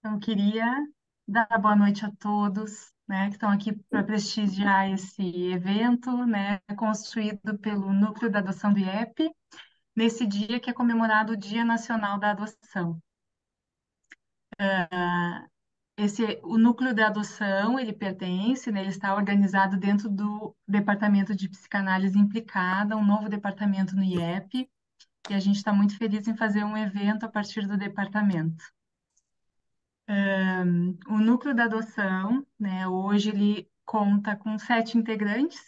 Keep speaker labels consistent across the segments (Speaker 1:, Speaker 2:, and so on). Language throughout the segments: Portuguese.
Speaker 1: Então, eu queria dar boa noite a todos, né, que estão aqui para prestigiar esse evento, né, construído pelo Núcleo da Adoção do IEP, nesse dia que é comemorado o Dia Nacional da Adoção. O Núcleo da Adoção, ele pertence, né, ele está organizado dentro do Departamento de Psicanálise Implicada, um novo departamento no IEP, e a gente está muito feliz em fazer um evento a partir do departamento. O núcleo da adoção, né, hoje ele conta com 7 integrantes.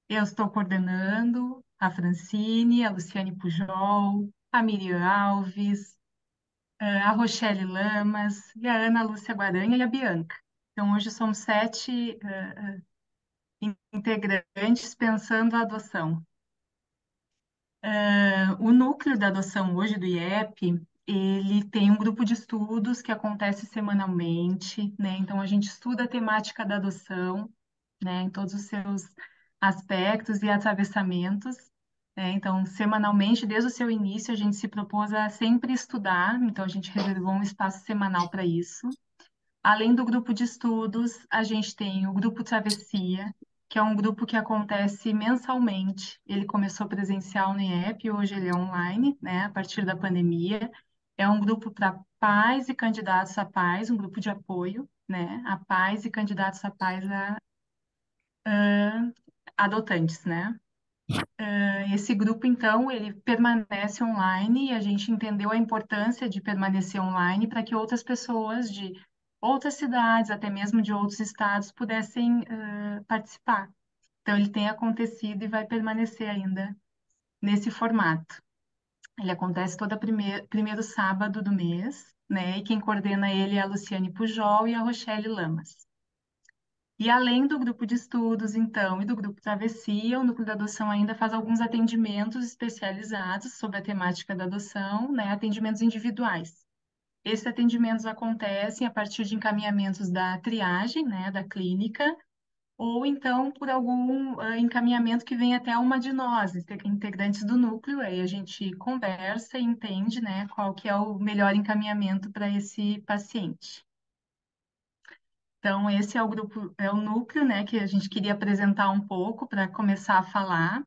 Speaker 1: Eu estou coordenando a Francine, a Luciane Pujol, a Miriam Alves, a Rochelle Lamas, e a Ana Lúcia Guaranha e a Bianca. Então, hoje somos 7 integrantes pensando a adoção. O núcleo da adoção hoje do IEP, ele tem um grupo de estudos que acontece semanalmente, né? Então, a gente estuda a temática da adoção, né, em todos os seus aspectos e atravessamentos, né? Então, semanalmente, desde o seu início, a gente se propôs a sempre estudar, então a gente reservou um espaço semanal para isso. Além do grupo de estudos, a gente tem o grupo Travessia, que é um grupo que acontece mensalmente. Ele começou presencial no IEP, hoje ele é online, né, a partir da pandemia. É um grupo para pais e candidatos a pais, um grupo de apoio, né, a pais e candidatos a pais adotantes, né? Esse grupo, então, ele permanece online e a gente entendeu a importância de permanecer online para que outras pessoas de outras cidades, até mesmo de outros estados, pudessem participar. Então, ele tem acontecido e vai permanecer ainda nesse formato. Ele acontece todo primeiro sábado do mês, né? E quem coordena ele é a Luciane Pujol e a Rochelle Lamas. E além do grupo de estudos, então, e do grupo Travessia, o Núcleo da Adoção ainda faz alguns atendimentos especializados sobre a temática da adoção, né, atendimentos individuais. Esses atendimentos acontecem a partir de encaminhamentos da triagem, né, da clínica, ou então por algum encaminhamento que vem até uma de nós, integrantes do núcleo, aí a gente conversa e entende, né, qual que é o melhor encaminhamento para esse paciente. Então, esse é o grupo, é o núcleo, né, que a gente queria apresentar um pouco para começar a falar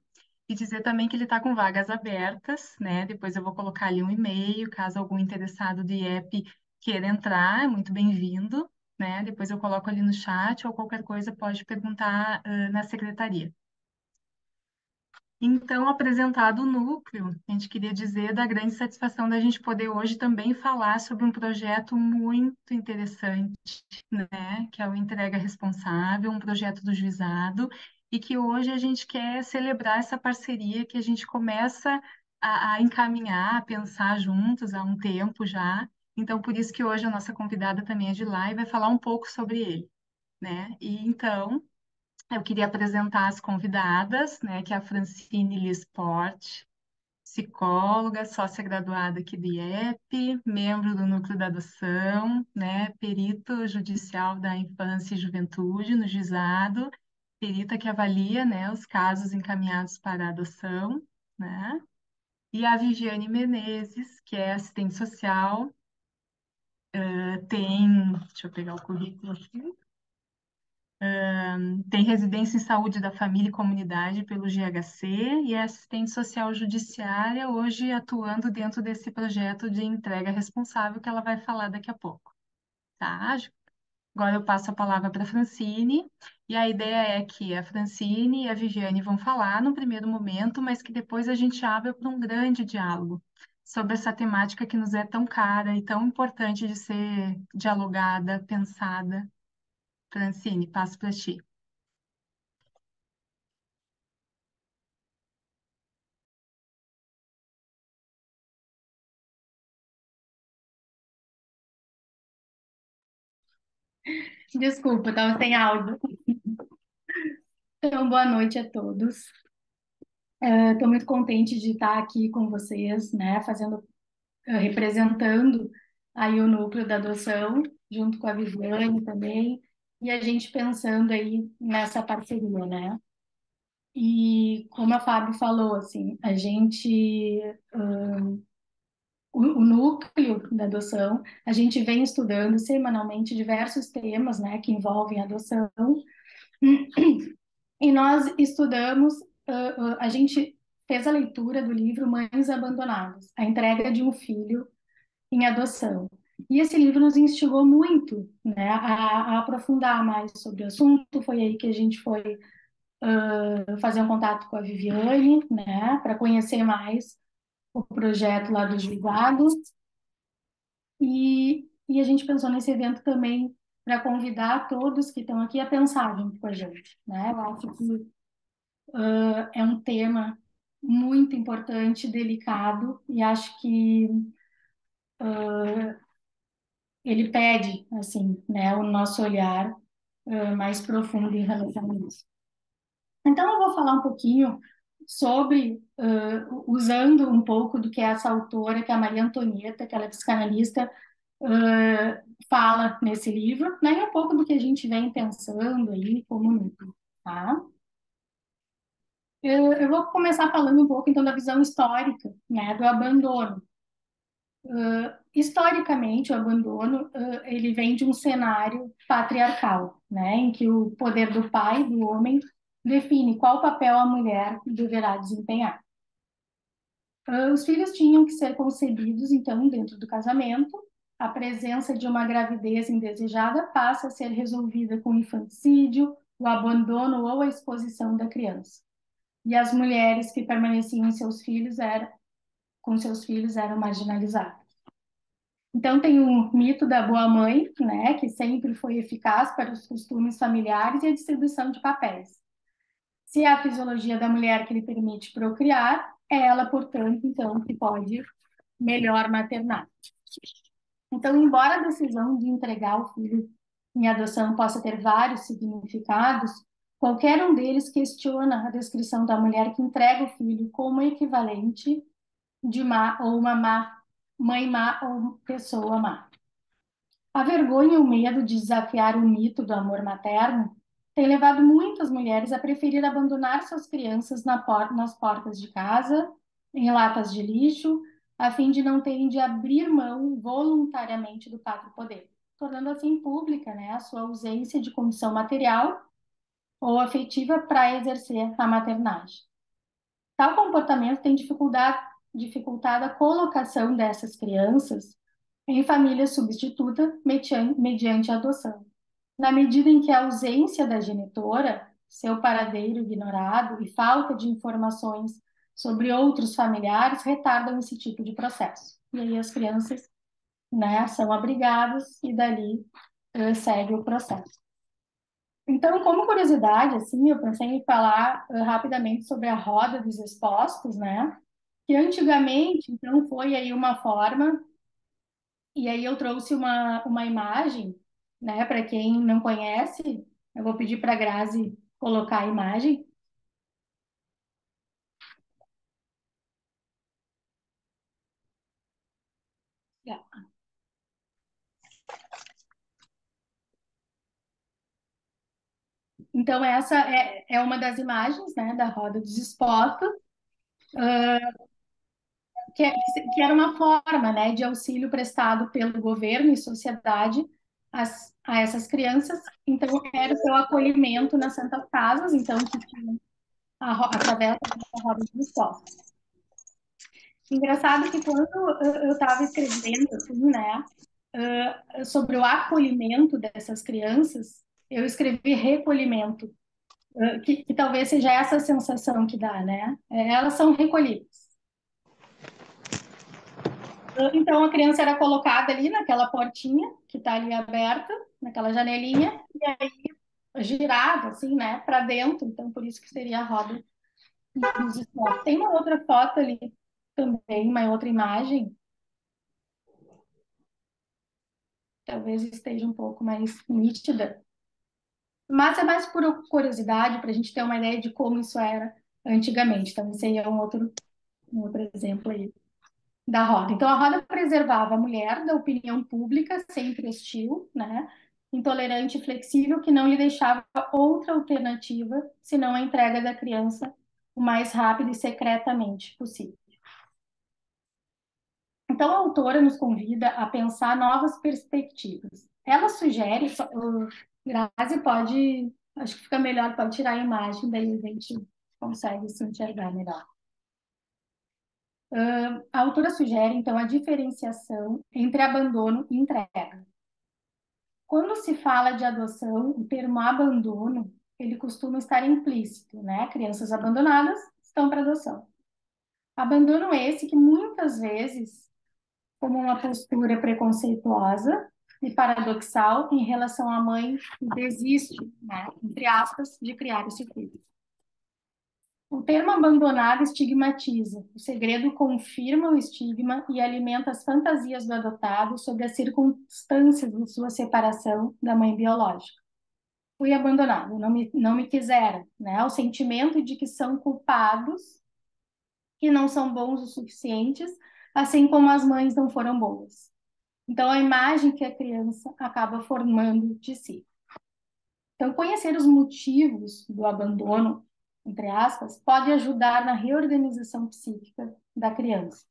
Speaker 1: e dizer também que ele está com vagas abertas, né? Depois eu vou colocar ali um e-mail, caso algum interessado do IEP queira entrar, é muito bem-vindo, né? Depois eu coloco ali no chat ou qualquer coisa pode perguntar, na secretaria. Então, apresentado o núcleo, a gente queria dizer da grande satisfação da gente poder hoje também falar sobre um projeto muito interessante, né, que é o Entrega Responsável, um projeto do Juizado, e que hoje a gente quer celebrar essa parceria que a gente começa a encaminhar, a pensar juntos há um tempo já. Então, por isso que hoje a nossa convidada também é de lá e vai falar um pouco sobre ele, né? E então, eu queria apresentar as convidadas, né, que é a Francine Lisport, psicóloga, sócia graduada aqui do IEP, membro do Núcleo da Adoção, né, perito judicial da infância e juventude no juizado, perita que avalia, né, os casos encaminhados para a adoção, né, e a Viviane Menezes, que é assistente social, deixa eu pegar o currículo aqui, tem residência em saúde da família e comunidade pelo GHC e é assistente social judiciária, hoje atuando dentro desse projeto de entrega responsável que ela vai falar daqui a pouco, tá? Agora eu passo a palavra para a Francine, e a ideia é que a Francine e a Viviane vão falar no primeiro momento, mas que depois a gente abra para um grande diálogo sobre essa temática que nos é tão cara e tão importante de ser dialogada, pensada. Francine, passo para ti.
Speaker 2: Desculpa, estava sem áudio. Então, boa noite a todos. Estou muito contente de estar aqui com vocês, né, representando aí o núcleo da adoção, junto com a Viviane também, e a gente pensando aí nessa parceria, né? E como a Fábio falou, assim, o núcleo da adoção, a gente vem estudando semanalmente diversos temas, né, que envolvem a adoção, e nós estudamos, a gente fez a leitura do livro Mães Abandonadas, a entrega de um filho em adoção. E esse livro nos instigou muito, né, a aprofundar mais sobre o assunto. Foi aí que a gente foi fazer um contato com a Viviane, né, para conhecer mais o projeto lá do julgado. E a gente pensou nesse evento também para convidar todos que estão aqui a pensar junto com a gente, né? Eu acho que é um tema muito importante, delicado, e acho que ele pede, assim, né, o nosso olhar mais profundo em relação a isso. Então, eu vou falar um pouquinho sobre, usando um pouco do que essa autora, que é a Maria Antonieta, que ela é psicanalista, fala nesse livro, né, e um pouco do que a gente vem pensando aí como núcleo, tá? Eu vou começar falando um pouco, então, da visão histórica, né, do abandono. Historicamente, o abandono, ele vem de um cenário patriarcal, né, em que o poder do pai, do homem, define qual papel a mulher deverá desempenhar. Os filhos tinham que ser concebidos, então, dentro do casamento. A presença de uma gravidez indesejada passa a ser resolvida com o infanticídio, o abandono ou a exposição da criança. E as mulheres que permaneciam com seus filhos eram marginalizadas. Então, tem o mito da boa mãe, né, que sempre foi eficaz para os costumes familiares e a distribuição de papéis. Se é a fisiologia da mulher que lhe permite procriar, é ela, portanto, então, que pode melhor maternar. Então, embora a decisão de entregar o filho em adoção possa ter vários significados, qualquer um deles questiona a descrição da mulher que entrega o filho como equivalente de má ou uma má, mãe má ou pessoa má. A vergonha e o medo de desafiar o mito do amor materno têm levado muitas mulheres a preferir abandonar suas crianças nas portas de casa, em latas de lixo, a fim de não terem de abrir mão voluntariamente do pátrio poder, tornando assim pública, né, a sua ausência de condição material ou afetiva para exercer a maternagem. Tal comportamento tem dificultado a colocação dessas crianças em família substituta mediante a adoção, na medida em que a ausência da genitora, seu paradeiro ignorado e falta de informações sobre outros familiares retardam esse tipo de processo. E aí as crianças, né, são abrigadas e dali segue o processo. Então, como curiosidade, assim, eu pensei em falar rapidamente sobre a roda dos expostos, né? Que antigamente, então, foi aí uma forma, e aí eu trouxe uma imagem, né? Para quem não conhece, eu vou pedir para a Grazi colocar a imagem. Então, essa é uma das imagens, né, da roda dos expostos, que era uma forma, né, de auxílio prestado pelo governo e sociedade a essas crianças. Então, era o seu acolhimento nas santas casas, então, que tinha através da roda dos expostos. Engraçado que quando eu estava escrevendo, assim, né, sobre o acolhimento dessas crianças, eu escrevi recolhimento, que talvez seja essa sensação que dá, né? Elas são recolhidas. Então a criança era colocada ali naquela portinha que está ali aberta, naquela janelinha, e aí girava assim, né, para dentro. Então por isso que seria a roda dos esportes. Tem uma outra foto ali também, uma outra imagem. Talvez esteja um pouco mais nítida, mas é mais por curiosidade para a gente ter uma ideia de como isso era antigamente. Então esse aí é um outro exemplo aí da roda. Então, a roda preservava a mulher da opinião pública, sempre hostil, né? Intolerante e flexível, que não lhe deixava outra alternativa senão a entrega da criança o mais rápido e secretamente possível. Então, a autora nos convida a pensar novas perspectivas. Ela sugere, o Grazi pode, acho que fica melhor, pode tirar a imagem, daí a gente consegue se enxergar melhor. A autora sugere, então, a diferenciação entre abandono e entrega. Quando se fala de adoção, o termo abandono, ele costuma estar implícito, né? Crianças abandonadas estão para adoção. Abandono esse que muitas vezes, como uma postura preconceituosa e paradoxal em relação à mãe que desiste, né, entre aspas, de criar esse filho. O termo abandonado estigmatiza. O segredo confirma o estigma e alimenta as fantasias do adotado sobre as circunstâncias de sua separação da mãe biológica. Fui abandonado, não me quiseram, né? O sentimento de que são culpados, que não são bons o suficientes, assim como as mães não foram boas. Então, a imagem que a criança acaba formando de si. Então, conhecer os motivos do abandono, entre aspas, pode ajudar na reorganização psíquica da criança.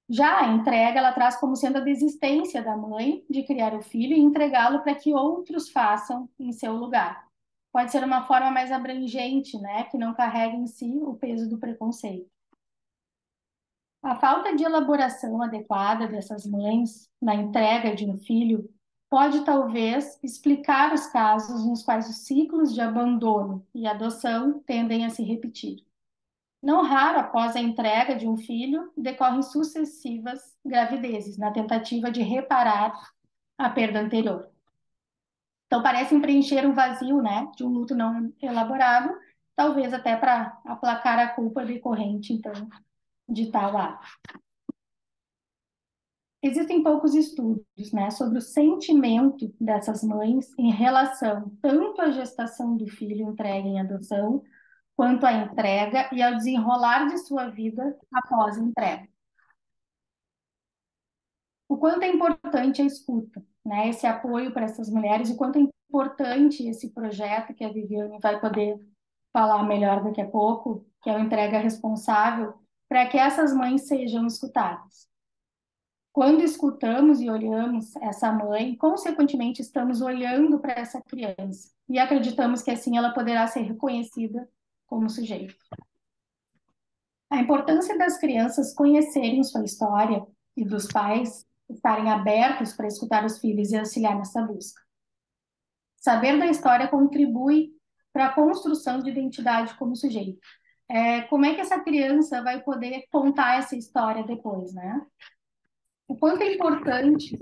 Speaker 2: Já a entrega, ela traz como sendo a desistência da mãe de criar o filho e entregá-lo para que outros façam em seu lugar. Pode ser uma forma mais abrangente, né, que não carrega em si o peso do preconceito. A falta de elaboração adequada dessas mães na entrega de um filho pode talvez explicar os casos nos quais os ciclos de abandono e adoção tendem a se repetir. Não raro, após a entrega de um filho, decorrem sucessivas gravidezes, na tentativa de reparar a perda anterior. Então, parecem preencher um vazio, né, de um luto não elaborado, talvez até para aplacar a culpa decorrente, então, de tal ato. Existem poucos estudos, né, sobre o sentimento dessas mães em relação tanto à gestação do filho entregue em adoção, quanto à entrega e ao desenrolar de sua vida após a entrega. O quanto é importante a escuta, né, esse apoio para essas mulheres, o quanto é importante esse projeto que a Viviane vai poder falar melhor daqui a pouco, que é o Entrega Responsável, para que essas mães sejam escutadas. Quando escutamos e olhamos essa mãe, consequentemente estamos olhando para essa criança e acreditamos que assim ela poderá ser reconhecida como sujeito. A importância das crianças conhecerem sua história e dos pais estarem abertos para escutar os filhos e auxiliar nessa busca. Saber da história contribui para a construção de identidade como sujeito. Como é que essa criança vai poder contar essa história depois, né? O quanto é importante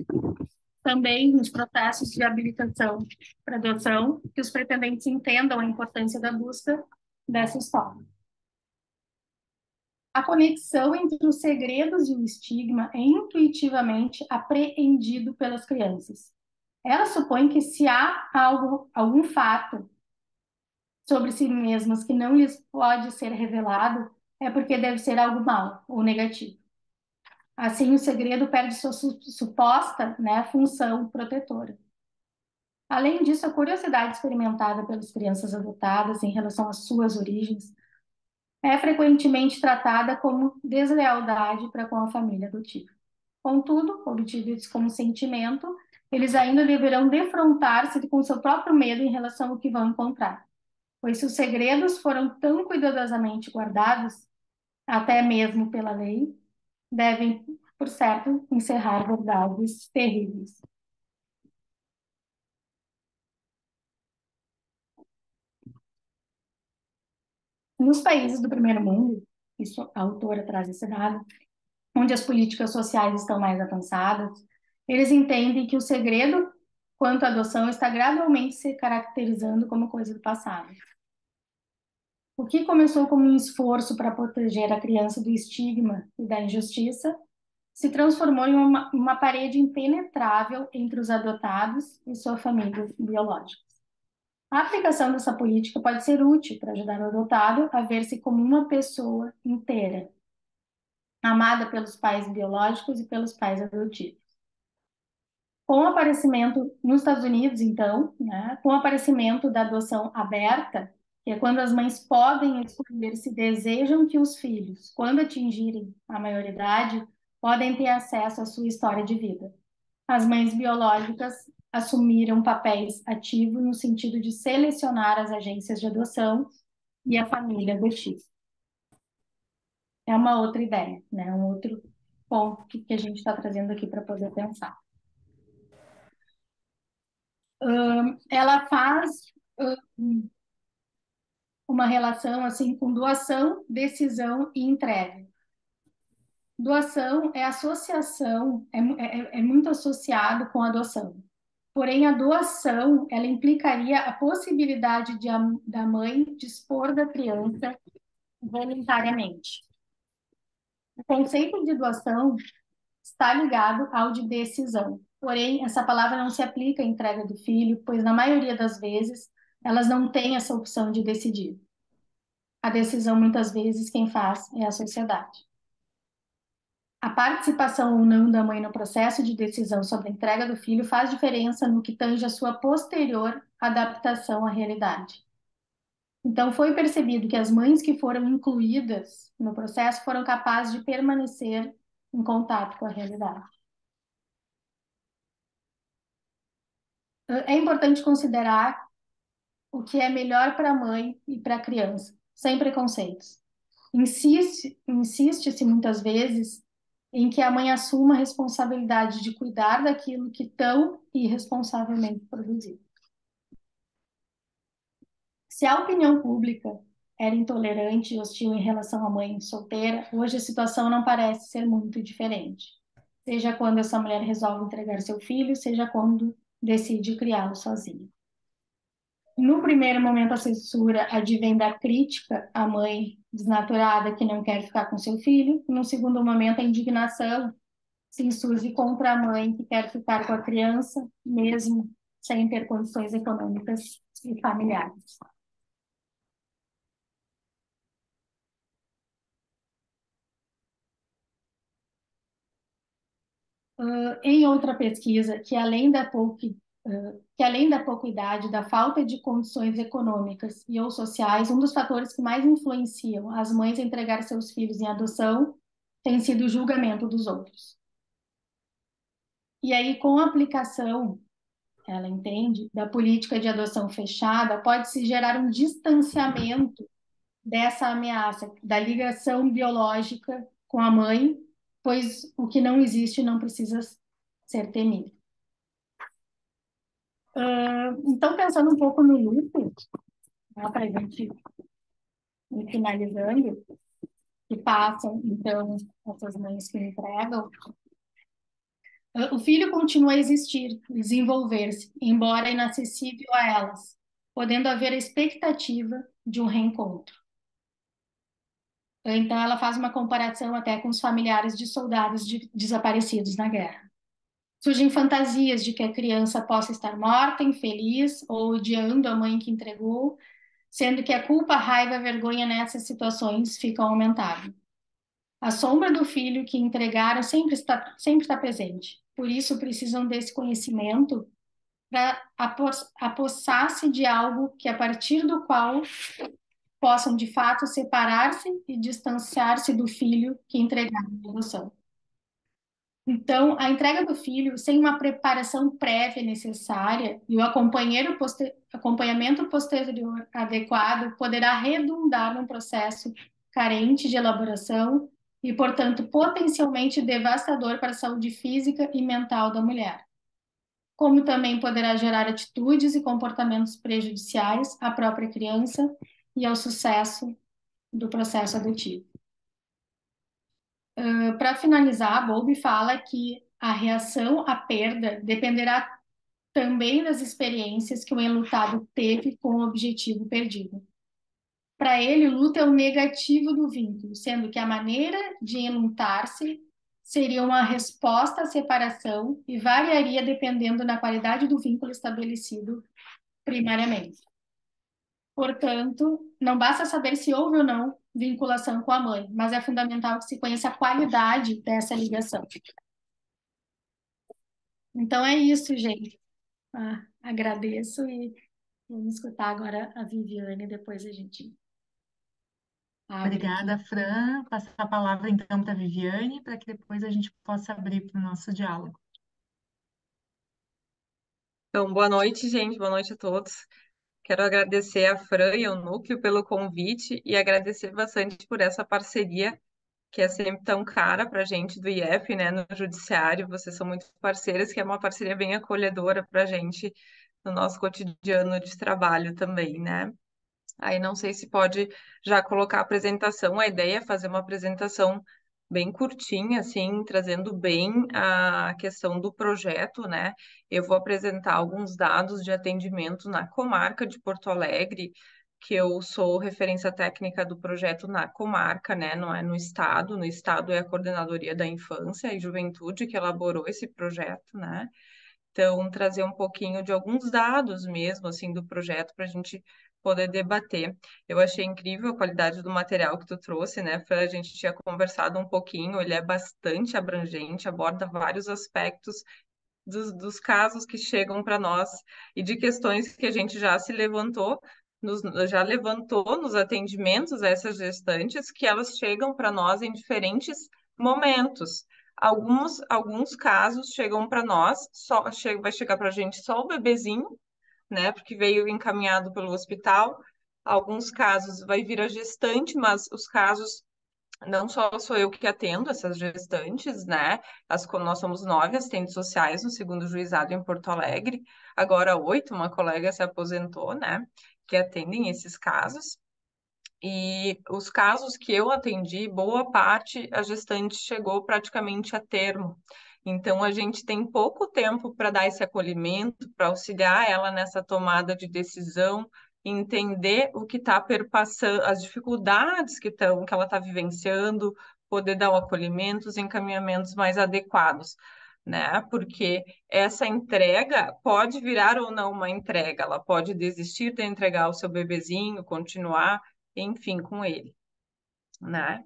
Speaker 2: também nos processos de habilitação para adoção que os pretendentes entendam a importância da busca dessa história. A conexão entre os segredos e o estigma é intuitivamente apreendido pelas crianças. Elas supõem que se há algum fato sobre si mesmas que não lhes pode ser revelado, é porque deve ser algo mau ou negativo. Assim, o segredo perde sua suposta, né, função protetora. Além disso, a curiosidade experimentada pelas crianças adotadas em relação às suas origens é frequentemente tratada como deslealdade para com a família adotiva. Contudo, obtidos como sentimento, eles ainda deverão defrontar-se com seu próprio medo em relação ao que vão encontrar. Pois se os segredos foram tão cuidadosamente guardados, até mesmo pela lei, devem, por certo, encerrar verdades terríveis. Nos países do primeiro mundo, isso a autora traz esse dado, onde as políticas sociais estão mais avançadas, eles entendem que o segredo quanto à adoção está gradualmente se caracterizando como coisa do passado. O que começou como um esforço para proteger a criança do estigma e da injustiça se transformou em uma parede impenetrável entre os adotados e sua família biológica. A aplicação dessa política pode ser útil para ajudar o adotado a ver-se como uma pessoa inteira, amada pelos pais biológicos e pelos pais adotivos. Com o aparecimento nos Estados Unidos, então, né, com o aparecimento da adoção aberta, que é quando as mães podem escolher se desejam que os filhos, quando atingirem a maioridade, podem ter acesso à sua história de vida. As mães biológicas assumiram papéis ativos no sentido de selecionar as agências de adoção e a família adotiva. É uma outra ideia, né? Um outro ponto que a gente está trazendo aqui para poder pensar. Ela faz uma relação assim com doação, decisão e entrega. Doação é associação, é muito associado com adoção. Porém, a doação, ela implicaria a possibilidade da mãe dispor da criança voluntariamente. O conceito de doação está ligado ao de decisão. Porém, essa palavra não se aplica à entrega do filho, pois na maioria das vezes elas não têm essa opção de decidir. A decisão, muitas vezes, quem faz é a sociedade. A participação ou não da mãe no processo de decisão sobre a entrega do filho faz diferença no que tange a sua posterior adaptação à realidade. Então, foi percebido que as mães que foram incluídas no processo foram capazes de permanecer em contato com a realidade. É importante considerar o que é melhor para a mãe e para a criança, sem preconceitos. Insiste-se muitas vezes em que a mãe assuma a responsabilidade de cuidar daquilo que tão irresponsavelmente produziu. Se a opinião pública era intolerante e hostil em relação à mãe solteira, hoje a situação não parece ser muito diferente. Seja quando essa mulher resolve entregar seu filho, seja quando decide criá-lo sozinha. No primeiro momento, a censura advém da crítica à mãe desnaturada que não quer ficar com seu filho. No segundo momento, a indignação se insurge contra a mãe que quer ficar com a criança, mesmo sem ter condições econômicas e familiares. Em outra pesquisa, que além da pouca idade, da falta de condições econômicas e ou sociais, um dos fatores que mais influenciam as mães a entregar seus filhos em adoção tem sido o julgamento dos outros. E aí, com a aplicação, ela entende, da política de adoção fechada, pode-se gerar um distanciamento dessa ameaça, da ligação biológica com a mãe, pois o que não existe não precisa ser temido. Então, pensando um pouco no luto, né, para a gente ir finalizando, que passam, então, essas mães que entregam, o filho continua a existir, desenvolver-se, embora inacessível a elas, podendo haver a expectativa de um reencontro. Então, ela faz uma comparação até com os familiares de soldados desaparecidos na guerra. Surgem fantasias de que a criança possa estar morta, infeliz ou odiando a mãe que entregou, sendo que a culpa, a raiva e a vergonha nessas situações ficam aumentadas. A sombra do filho que entregaram sempre está presente. Por isso, precisam desse conhecimento para apossar-se de algo que, a partir do qual possam, de fato, separar-se e distanciar-se do filho que entregaram à adoção. Então, a entrega do filho, sem uma preparação prévia necessária e o acompanhamento posterior adequado, poderá redundar num processo carente de elaboração e, portanto, potencialmente devastador para a saúde física e mental da mulher, como também poderá gerar atitudes e comportamentos prejudiciais à própria criança e ao sucesso do processo adotivo. Para finalizar, a Bowlby fala que a reação à perda dependerá também das experiências que o enlutado teve com o objetivo perdido. Para ele, o luto é o negativo do vínculo, sendo que a maneira de enlutar-se seria uma resposta à separação e variaria dependendo da qualidade do vínculo estabelecido primariamente. Portanto, não basta saber se houve ou não vinculação com a mãe, mas é fundamental que se conheça a qualidade dessa ligação. Então é isso, gente. Agradeço e vamos escutar agora a Viviane, depois a gente abre aqui.
Speaker 1: Obrigada, Fran. Passar a palavra então para a Viviane, para que depois a gente possa abrir para o nosso diálogo.
Speaker 3: Então, boa noite, gente. Boa noite a todos. Quero agradecer a Fran e ao Núcleo pelo convite e agradecer bastante por essa parceria que é sempre tão cara para a gente do IF, né, no Judiciário. Vocês são muito parceiras, que é uma parceria bem acolhedora para a gente no nosso cotidiano de trabalho também, né? Aí não sei se pode já colocar a apresentação. A ideia é fazer uma apresentação bem curtinha, assim, trazendo bem a questão do projeto, né? Eu vou apresentar alguns dados de atendimento na comarca de Porto Alegre, que eu sou referência técnica do projeto na comarca, né? Não é no estado. No estado é a Coordenadoria da Infância e Juventude que elaborou esse projeto, né? Então, trazer um pouquinho de alguns dados mesmo, assim, do projeto para a gente poder debater. Eu achei incrível a qualidade do material que tu trouxe, né, Fran? A gente tinha conversado um pouquinho, ele é bastante abrangente, aborda vários aspectos dos casos que chegam para nós e de questões que a gente já se levantou, já levantou nos atendimentos a essas gestantes, que elas chegam para nós em diferentes momentos. Alguns casos chegam para nós, vai chegar para a gente só o bebezinho, né, porque veio encaminhado pelo hospital. Alguns casos vai vir a gestante, mas os casos não só sou eu que atendo essas gestantes, né? Nós somos 9 assistentes sociais no segundo juizado em Porto Alegre, agora 8, uma colega se aposentou, né? Que atendem esses casos. E os casos que eu atendi, boa parte, a gestante chegou praticamente a termo. Então, a gente tem pouco tempo para dar esse acolhimento, para auxiliar ela nessa tomada de decisão, entender o que está perpassando, as dificuldades que ela está vivenciando, poder dar o acolhimento, os encaminhamentos mais adequados, né? Porque essa entrega pode virar ou não uma entrega, ela pode desistir de entregar o seu bebezinho, continuar enfim, com ele, né?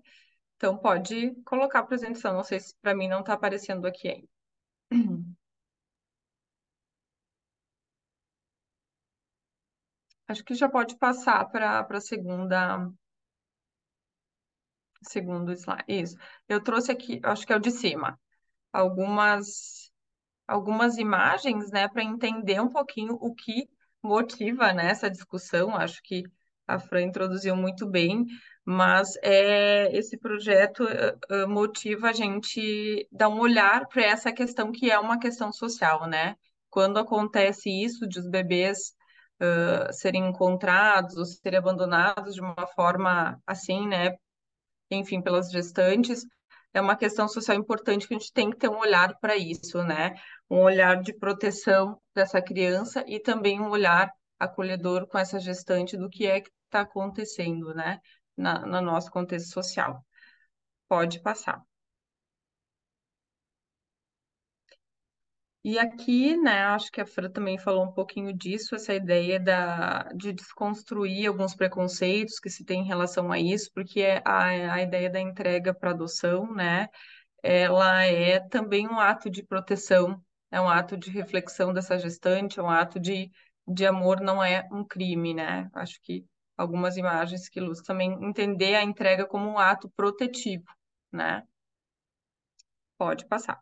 Speaker 3: Então pode colocar a apresentação. Não sei se para mim não está aparecendo aqui ainda. Acho que já pode passar para a segundo slide. Isso. Eu trouxe aqui, acho que é o de cima, algumas algumas imagens, né, para entender um pouquinho o que motiva, né, essa discussão. Acho que a Fran introduziu muito bem, mas esse projeto motiva a gente dar um olhar para essa questão que é uma questão social, né? Quando acontece isso de os bebês serem encontrados ou serem abandonados de uma forma assim, né, enfim, pelas gestantes, é uma questão social importante que a gente tem que ter um olhar para isso, né? Um olhar de proteção dessa criança e também um olhar acolhedor com essa gestante do que é que está acontecendo, né? No nosso contexto social. Pode passar. E aqui, né, acho que a Fran também falou um pouquinho disso, essa ideia de desconstruir alguns preconceitos que se tem em relação a isso, porque a ideia da entrega para adoção, né, ela é também um ato de proteção, é um ato de reflexão dessa gestante, é um ato de amor, não é um crime, né? Acho que algumas imagens que ilustram também entender a entrega como um ato protetivo, né? Pode passar.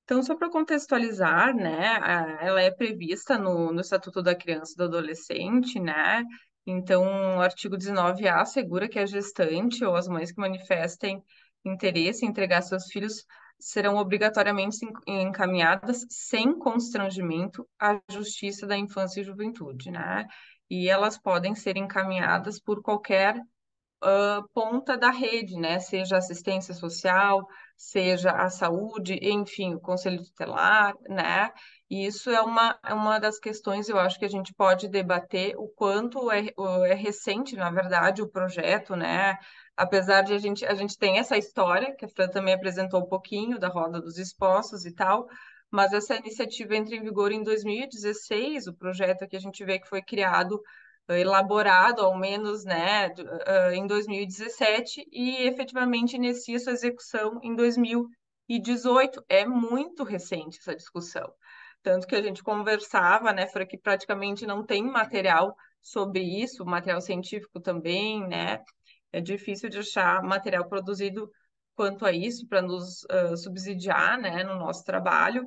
Speaker 3: Então, só para contextualizar, né, ela é prevista no Estatuto da Criança e do Adolescente, né? Então, o artigo 19A assegura que a gestante ou as mães que manifestem interesse em entregar seus filhos serão obrigatoriamente encaminhadas sem constrangimento à Justiça da Infância e Juventude, né? E elas podem ser encaminhadas por qualquer ponta da rede, né? Seja assistência social, seja a saúde, enfim, o conselho tutelar, né? E isso é uma das questões, eu acho que a gente pode debater o quanto é recente, na verdade, o projeto, né? Apesar de a gente tem essa história, que a Fran também apresentou um pouquinho, da Roda dos Expostos e tal, mas essa iniciativa entra em vigor em 2016, o projeto que a gente vê que foi criado elaborado, ao menos, né, em 2017 e efetivamente inicia sua execução em 2018. É muito recente essa discussão. Tanto que a gente conversava, né, foi que praticamente não tem material sobre isso, material científico também, né? É difícil de achar material produzido quanto a isso para nos subsidiar, né, no nosso trabalho.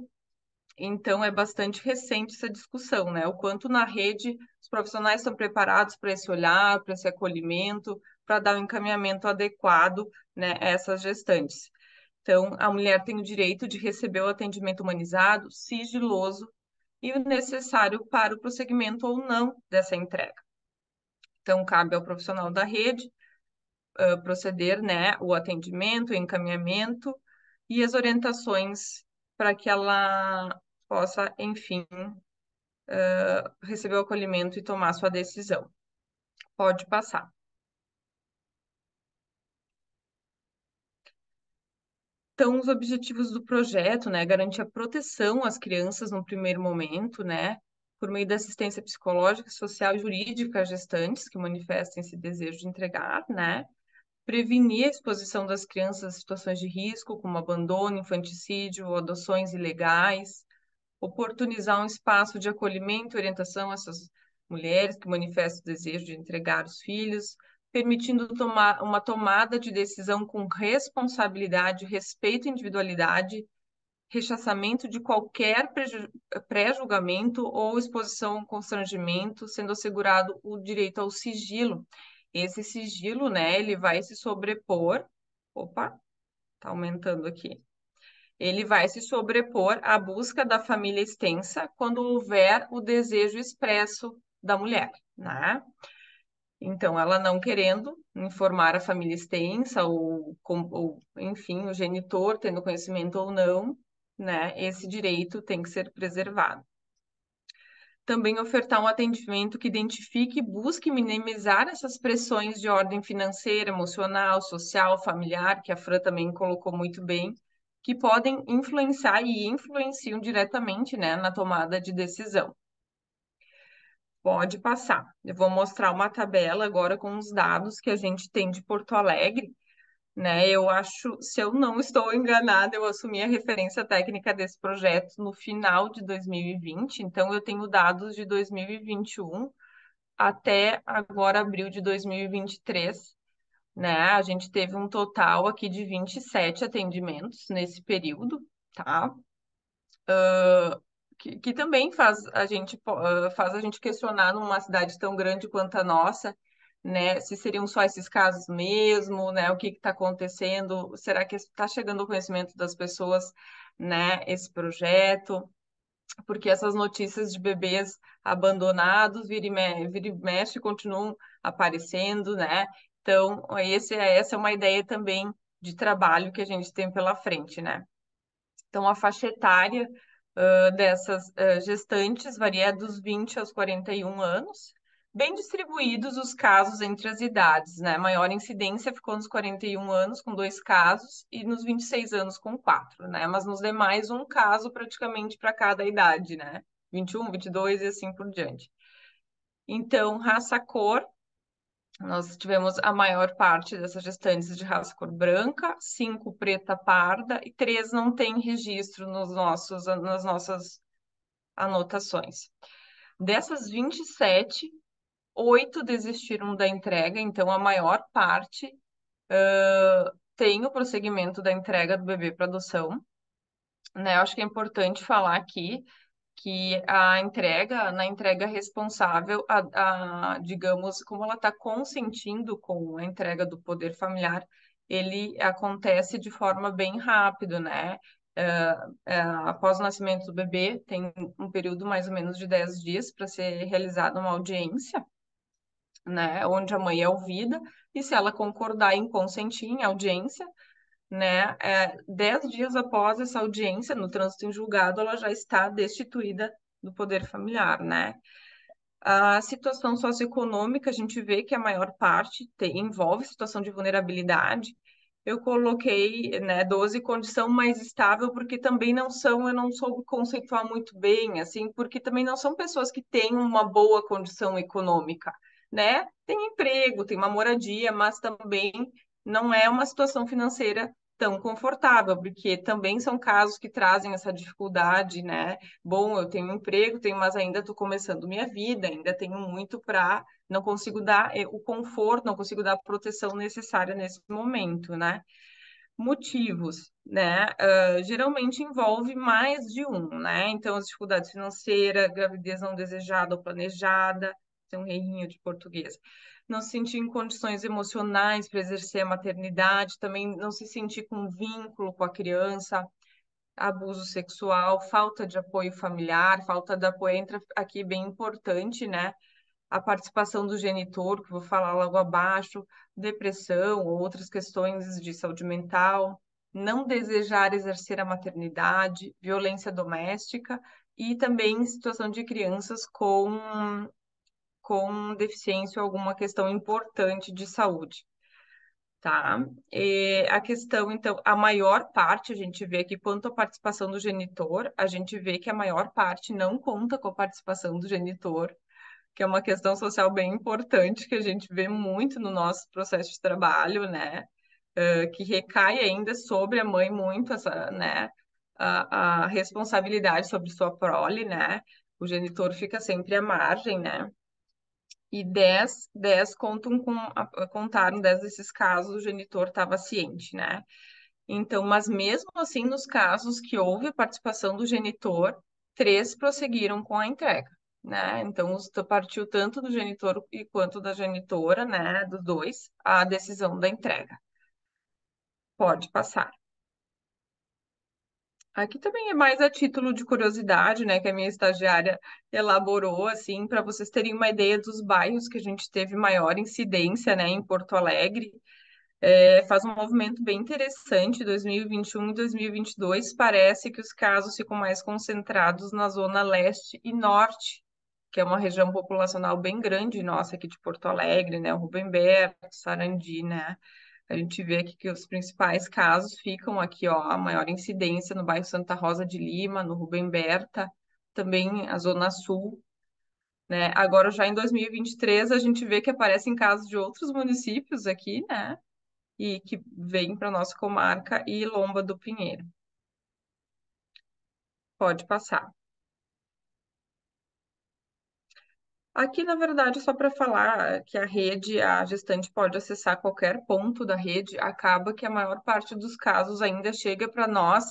Speaker 3: Então, é bastante recente essa discussão, né? O quanto na rede os profissionais estão preparados para esse olhar, para esse acolhimento, para dar o encaminhamento adequado, né, a essas gestantes. Então, a mulher tem o direito de receber o atendimento humanizado, sigiloso e o necessário para o prosseguimento ou não dessa entrega. Então, cabe ao profissional da rede proceder, né, o atendimento, o encaminhamento e as orientações para que ela possa, enfim, receber o acolhimento e tomar sua decisão. Pode passar. Então, os objetivos do projeto, né, garantir a proteção às crianças no primeiro momento, né, por meio da assistência psicológica, social e jurídica às gestantes que manifestem esse desejo de entregar, né, prevenir a exposição das crianças a situações de risco, como abandono, infanticídio ou adoções ilegais, oportunizar um espaço de acolhimento e orientação a essas mulheres que manifestam o desejo de entregar os filhos, permitindo tomar uma tomada de decisão com responsabilidade, respeito à individualidade, rechaçamento de qualquer pré-julgamento ou exposição ao constrangimento, sendo assegurado o direito ao sigilo. Esse sigilo, né, ele vai se sobrepor. Opa, tá aumentando aqui. Ele vai se sobrepor à busca da família extensa quando houver o desejo expresso da mulher, né? Então, ela não querendo informar a família extensa ou, enfim, o genitor tendo conhecimento ou não, né? Esse direito tem que ser preservado. Também ofertar um atendimento que identifique e busque minimizar essas pressões de ordem financeira, emocional, social, familiar, que a Fran também colocou muito bem, que podem influenciar e influenciam diretamente, né, na tomada de decisão. Pode passar. Eu vou mostrar uma tabela agora com os dados que a gente tem de Porto Alegre, né? Eu acho, se eu não estou enganada, eu assumi a referência técnica desse projeto no final de 2020, então eu tenho dados de 2021 até agora abril de 2023, né? A gente teve um total aqui de 27 atendimentos nesse período, tá? Que também faz a gente questionar numa cidade tão grande quanto a nossa, né? Se seriam só esses casos mesmo, né? O que está acontecendo? Será que está chegando ao conhecimento das pessoas, né? Esse projeto? Porque essas notícias de bebês abandonados, vira e mexe, continuam aparecendo, né? Então, essa é uma ideia também de trabalho que a gente tem pela frente, né? Então, a faixa etária dessas gestantes varia dos 20 aos 41 anos, bem distribuídos os casos entre as idades, né? Maior incidência ficou nos 41 anos, com 2 casos, e nos 26 anos, com 4, né? Mas nos demais, um caso praticamente para cada idade, né? 21, 22 e assim por diante. Então, raça-cor, nós tivemos a maior parte dessas gestantes de raça cor branca, 5 preta parda e 3 não tem registro nas nossas anotações. Dessas 27, 8 desistiram da entrega, então a maior parte tem o prosseguimento da entrega do bebê para adoção, né? Eu acho que é importante falar aqui que na entrega responsável, digamos, como ela está consentindo com a entrega do poder familiar, ele acontece de forma bem rápido, né? Após o nascimento do bebê, tem um período mais ou menos de 10 dias para ser realizada uma audiência, né? Onde a mãe é ouvida, e se ela concordar em consentir em audiência, né? 10 dias após essa audiência, no trânsito em julgado, ela já está destituída do poder familiar, né? A situação socioeconômica, a gente vê que a maior parte envolve situação de vulnerabilidade. Eu coloquei, né, 12 condição mais estável, porque também não são, eu não soube conceituar muito bem, assim, porque também não são pessoas que têm uma boa condição econômica, né? Tem emprego, tem uma moradia, mas também não é uma situação financeira tão confortável, porque também são casos que trazem essa dificuldade, né? Bom, eu tenho um emprego, tenho, mas ainda estou começando minha vida, ainda tenho muito para, não consigo dar o conforto, não consigo dar a proteção necessária nesse momento, né? Motivos, né? Geralmente envolve mais de um, né? Então, as dificuldades financeiras, gravidez não desejada ou planejada, tem um reininho de português. Não se sentir em condições emocionais para exercer a maternidade, também não se sentir com vínculo com a criança, abuso sexual, falta de apoio familiar, falta de apoio, entra aqui bem importante, né? A participação do genitor, que vou falar logo abaixo, depressão ou outras questões de saúde mental, não desejar exercer a maternidade, violência doméstica e também situação de crianças com deficiência ou alguma questão importante de saúde. Tá? E a questão, então, a maior parte, a gente vê que quanto à participação do genitor, a gente vê que a maior parte não conta com a participação do genitor, que é uma questão social bem importante que a gente vê muito no nosso processo de trabalho, né? Que recai ainda sobre a mãe muito essa, né? A responsabilidade sobre sua prole, né? O genitor fica sempre à margem, né? E 10 contaram 10 desses casos, o genitor estava ciente, né? Então, mas mesmo assim, nos casos que houve a participação do genitor, 3 prosseguiram com a entrega, né? Então, partiu tanto do genitor e quanto da genitora, né? Dos dois, a decisão da entrega. Pode passar. Aqui também é mais a título de curiosidade, né, que a minha estagiária elaborou, assim, para vocês terem uma ideia dos bairros que a gente teve maior incidência, né, em Porto Alegre. Faz um movimento bem interessante, 2021 e 2022, parece que os casos ficam mais concentrados na zona leste e norte, que é uma região populacional bem grande nossa aqui de Porto Alegre, né, o Rubem Berto, Sarandi, né, a gente vê aqui que os principais casos ficam aqui, ó, a maior incidência no bairro Santa Rosa de Lima, no Rubem Berta, também a Zona Sul, né? Agora, já em 2023, a gente vê que aparecem casos de outros municípios aqui, né? E que vêm para nossa comarca e Lomba do Pinheiro. Pode passar. Aqui, na verdade, só para falar que a rede, a gestante pode acessar qualquer ponto da rede, acaba que a maior parte dos casos ainda chega para nós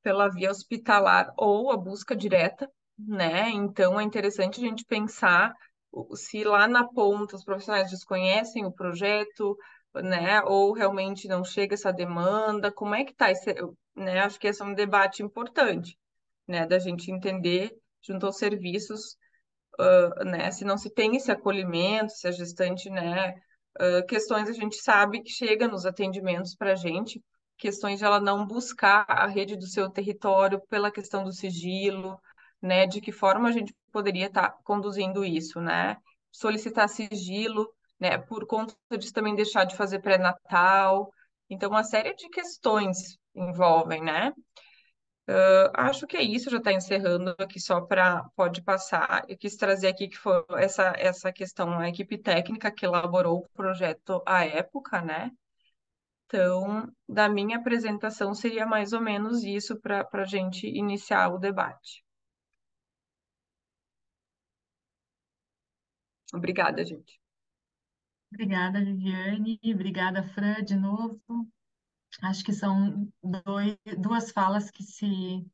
Speaker 3: pela via hospitalar ou a busca direta, né? Então é interessante a gente pensar se lá na ponta os profissionais desconhecem o projeto, né? Ou realmente não chega essa demanda, como é que tá esse, né? Acho que esse é um debate importante, né? Da gente entender junto aos serviços, né? Se não se tem esse acolhimento, se a gestante, né? Questões a gente sabe que chega nos atendimentos para a gente, questões de ela não buscar a rede do seu território pela questão do sigilo, né? De que forma a gente poderia estar conduzindo isso, né? Solicitar sigilo, né? Por conta disso também deixar de fazer pré-natal. Então, uma série de questões envolvem, né? Acho que é isso, já está encerrando aqui só para pode passar. Eu quis trazer aqui que foi essa questão, a equipe técnica que elaborou o projeto à época, né? Então, da minha apresentação seria mais ou menos isso para a gente iniciar o debate. Obrigada, gente.
Speaker 1: Obrigada, Viviane. Obrigada, Fran, de novo. Acho que são duas falas que se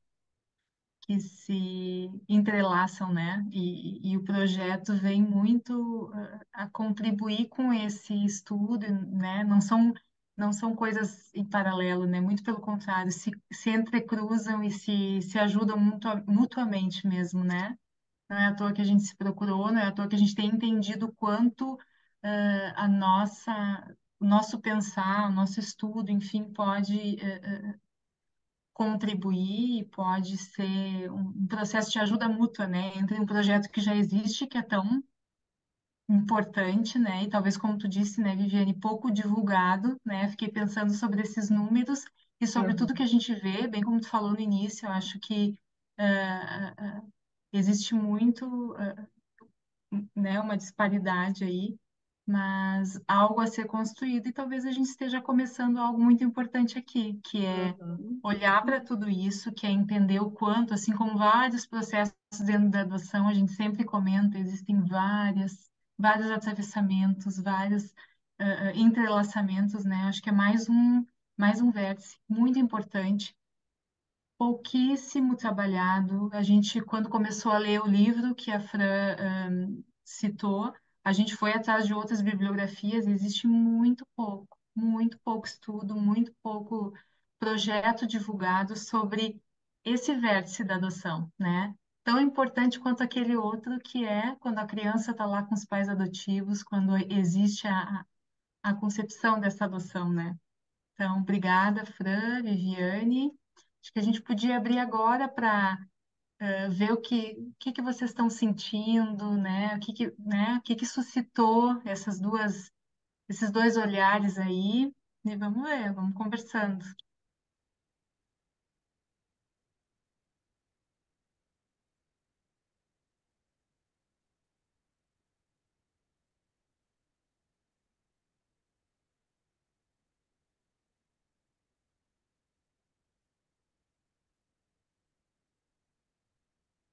Speaker 1: entrelaçam, né? E o projeto vem muito a contribuir com esse estudo, né? Não são coisas em paralelo, né? Muito pelo contrário, se entrecruzam e se ajudam mutuamente mesmo, né? Não é à toa que a gente se procurou, não é à toa que a gente tem entendido o quanto o nosso pensar, o nosso estudo, enfim, pode contribuir, pode ser um processo de ajuda mútua, né, entre um projeto que já existe, que é tão importante, né, e talvez, como tu disse, né, Viviane, pouco divulgado, né, fiquei pensando sobre esses números e sobre tudo que
Speaker 3: Uhum.
Speaker 1: a gente vê, bem como tu falou no início, eu acho que existe muito, né, uma disparidade aí, mas algo a ser construído e talvez a gente esteja começando algo muito importante aqui, que é
Speaker 3: Uhum.
Speaker 1: olhar para tudo isso, que é entender o quanto, assim como vários processos dentro da adoção, a gente sempre comenta, existem vários atravessamentos, vários entrelaçamentos, né? Acho que é mais um vértice muito importante, pouquíssimo trabalhado. A gente, quando começou a ler o livro que a Fran citou, a gente foi atrás de outras bibliografias e existe muito pouco estudo, muito pouco projeto divulgado sobre esse vértice da adoção, né? Tão importante quanto aquele outro que é quando a criança está lá com os pais adotivos, quando existe a concepção dessa adoção, né? Então, obrigada, Fran, Viviane. Acho que a gente podia abrir agora para ver o que vocês estão sentindo, né? O que suscitou esses dois olhares aí. E vamos ver, vamos conversando.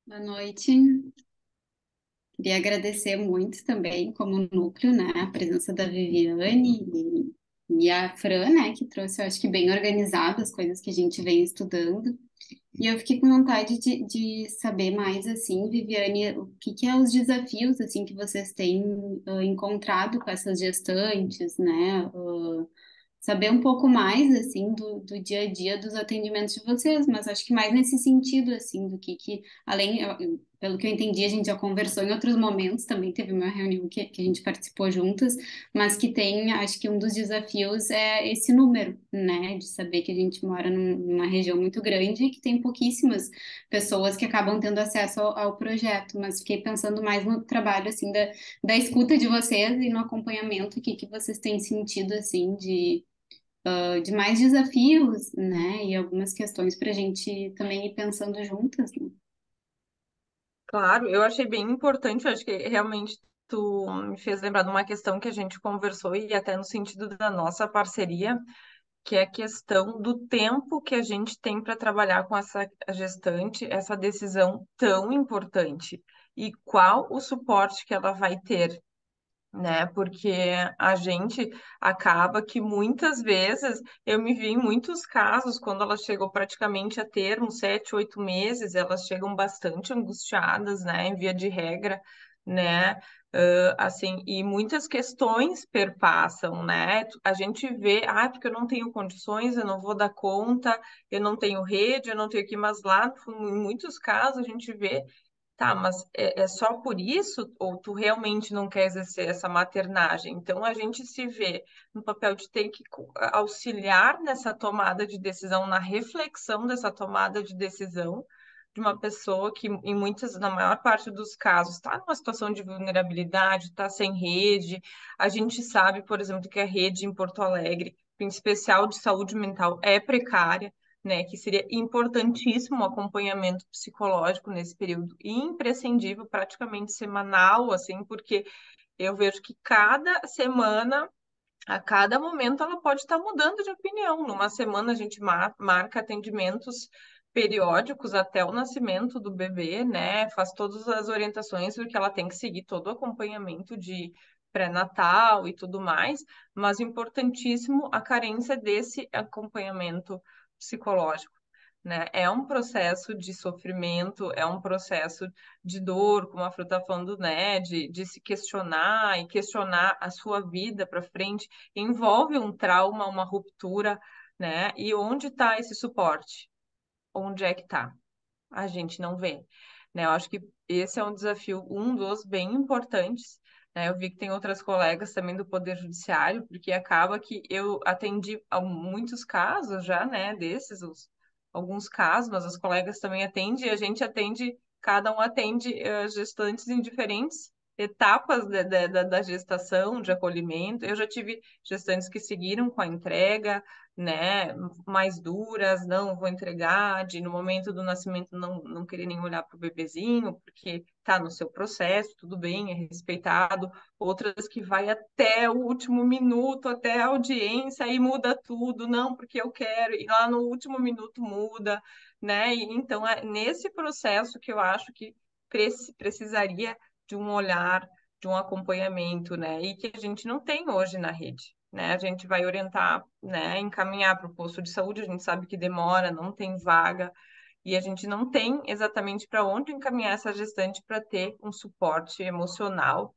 Speaker 4: Boa noite. Queria agradecer muito também, como núcleo, né, a presença da Viviane e a Fran, né, que trouxe, eu acho que bem organizado as coisas que a gente vem estudando. E eu fiquei com vontade de saber mais, assim, Viviane, o que que é os desafios, assim, que vocês têm encontrado com essas gestantes, né? Saber um pouco mais, assim, do dia a dia dos atendimentos de vocês, mas acho que mais nesse sentido, assim, do que além, pelo que eu entendi, a gente já conversou em outros momentos, também teve uma reunião que a gente participou juntas, mas que tem, acho que um dos desafios é esse número, né, de saber que a gente mora numa região muito grande e que tem pouquíssimas pessoas que acabam tendo acesso ao projeto, mas fiquei pensando mais no trabalho, assim, da escuta de vocês e no acompanhamento, o que que vocês têm sentido, assim, de mais desafios, né? E algumas questões para a gente também ir pensando juntas, né?
Speaker 3: Claro, eu achei bem importante, eu acho que realmente tu me fez lembrar de uma questão que a gente conversou e até no sentido da nossa parceria, que é a questão do tempo que a gente tem para trabalhar com essa gestante, essa decisão tão importante, e qual o suporte que ela vai ter, né? Porque a gente acaba que muitas vezes eu me vi em muitos casos, quando ela chegou praticamente a termo, 7, 8 meses, elas chegam bastante angustiadas, né? Em via de regra, né? Assim, e muitas questões perpassam, né? A gente vê, porque eu não tenho condições, eu não vou dar conta, eu não tenho rede, eu não tenho aqui, mas lá, no fundo, em muitos casos, a gente vê. Tá, mas é só por isso ou tu realmente não quer exercer essa maternagem? Então a gente se vê no papel de ter que auxiliar nessa tomada de decisão, na reflexão dessa tomada de decisão de uma pessoa que na maior parte dos casos, está numa situação de vulnerabilidade, está sem rede. A gente sabe, por exemplo, que a rede em Porto Alegre, em especial de saúde mental, é precária, né, que seria importantíssimo o acompanhamento psicológico nesse período, e imprescindível, praticamente semanal, assim, porque eu vejo que cada semana, a cada momento, ela pode estar mudando de opinião. Numa semana a gente marca atendimentos periódicos até o nascimento do bebê, né, faz todas as orientações, porque ela tem que seguir todo o acompanhamento de pré-natal e tudo mais, mas importantíssimo a carência desse acompanhamento psicológico, né? É um processo de sofrimento, é um processo de dor, como a Fru está falando, né? De se questionar e questionar a sua vida para frente. Envolve um trauma, uma ruptura, né? E onde está esse suporte? Onde é que está? A gente não vê, né? Eu acho que esse é um desafio, um dos bem importantes, né? Eu vi que tem outras colegas também do Poder Judiciário, porque acaba que eu atendi a muitos casos já, né? Alguns casos, mas as colegas também atendem, e a gente atende, cada um atende gestantes em diferentes etapas da gestação, de acolhimento. Eu já tive gestantes que seguiram com a entrega, né, mais duras, não vou entregar, de no momento do nascimento não querer nem olhar para o bebezinho, porque está no seu processo, tudo bem, é respeitado. Outras que vai até o último minuto, até a audiência, e muda tudo, não, porque eu quero, e lá no último minuto muda, né? Então, é nesse processo que eu acho que precisaria de um olhar, de um acompanhamento, né? E que a gente não tem hoje na rede, né? A gente vai orientar, né? Encaminhar para o posto de saúde, a gente sabe que demora, não tem vaga, e a gente não tem exatamente para onde encaminhar essa gestante para ter um suporte emocional,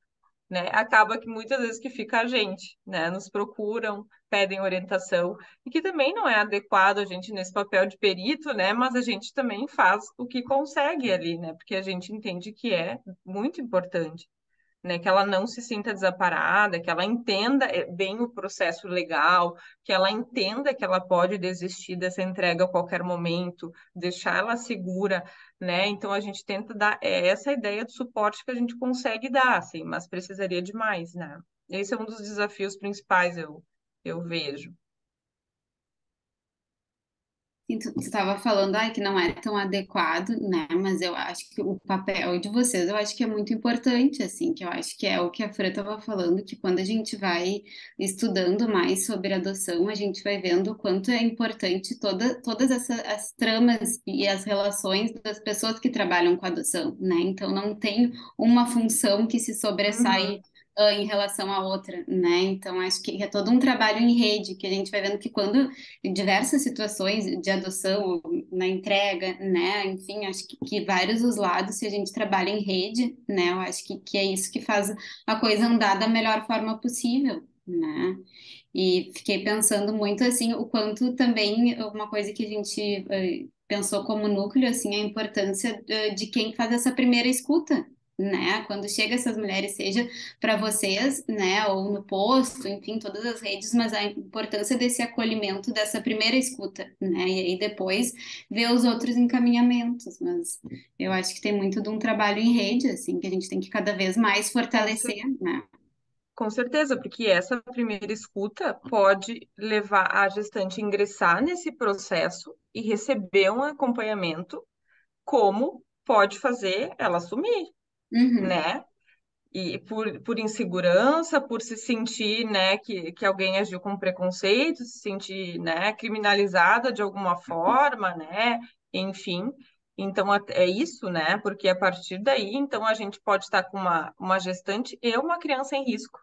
Speaker 3: né? Acaba que muitas vezes que fica a gente, né? Nos procuram, pedem orientação, e que também não é adequado a gente nesse papel de perito, né? Mas a gente também faz o que consegue ali, né? Porque a gente entende que é muito importante, né? Que ela não se sinta desamparada, que ela entenda bem o processo legal, que ela entenda que ela pode desistir dessa entrega a qualquer momento, deixar ela segura, né? Então a gente tenta dar essa ideia de suporte que a gente consegue dar, assim, mas precisaria de mais, né? Esse é um dos desafios principais, eu vejo.
Speaker 4: E tu estava falando, ai, que não é tão adequado, né? Mas eu acho que o papel de vocês, eu acho que é muito importante, assim, que eu acho que é o que a Fran estava falando, que quando a gente vai estudando mais sobre adoção, a gente vai vendo o quanto é importante todas essas as tramas e as relações das pessoas que trabalham com adoção, né? Então não tem uma função que se sobressai
Speaker 3: Uhum.
Speaker 4: em relação à outra, né? Então acho que é todo um trabalho em rede, que a gente vai vendo que quando em diversas situações de adoção, na entrega, né? Enfim, acho que vários os lados, se a gente trabalha em rede, né? Eu acho que é isso que faz a coisa andar da melhor forma possível, né? E fiquei pensando muito, assim, o quanto também, uma coisa que a gente pensou como núcleo, assim, a importância de quem faz essa primeira escuta, né? Quando chega essas mulheres, seja para vocês, né, ou no posto, enfim, todas as redes, mas a importância desse acolhimento, dessa primeira escuta, né, e aí depois ver os outros encaminhamentos, mas eu acho que tem muito de um trabalho em rede, assim, que a gente tem que cada vez mais
Speaker 3: Com
Speaker 4: fortalecer, né?
Speaker 3: Com certeza, porque essa primeira escuta pode levar a gestante a ingressar nesse processo e receber um acompanhamento, como pode fazer ela assumir,
Speaker 4: Uhum,
Speaker 3: né? E por insegurança, por se sentir, né, que alguém agiu com preconceito, se sentir, né, criminalizada de alguma forma, né? Enfim. Então, é isso, né? Porque a partir daí, então, a gente pode estar com uma gestante e uma criança em risco,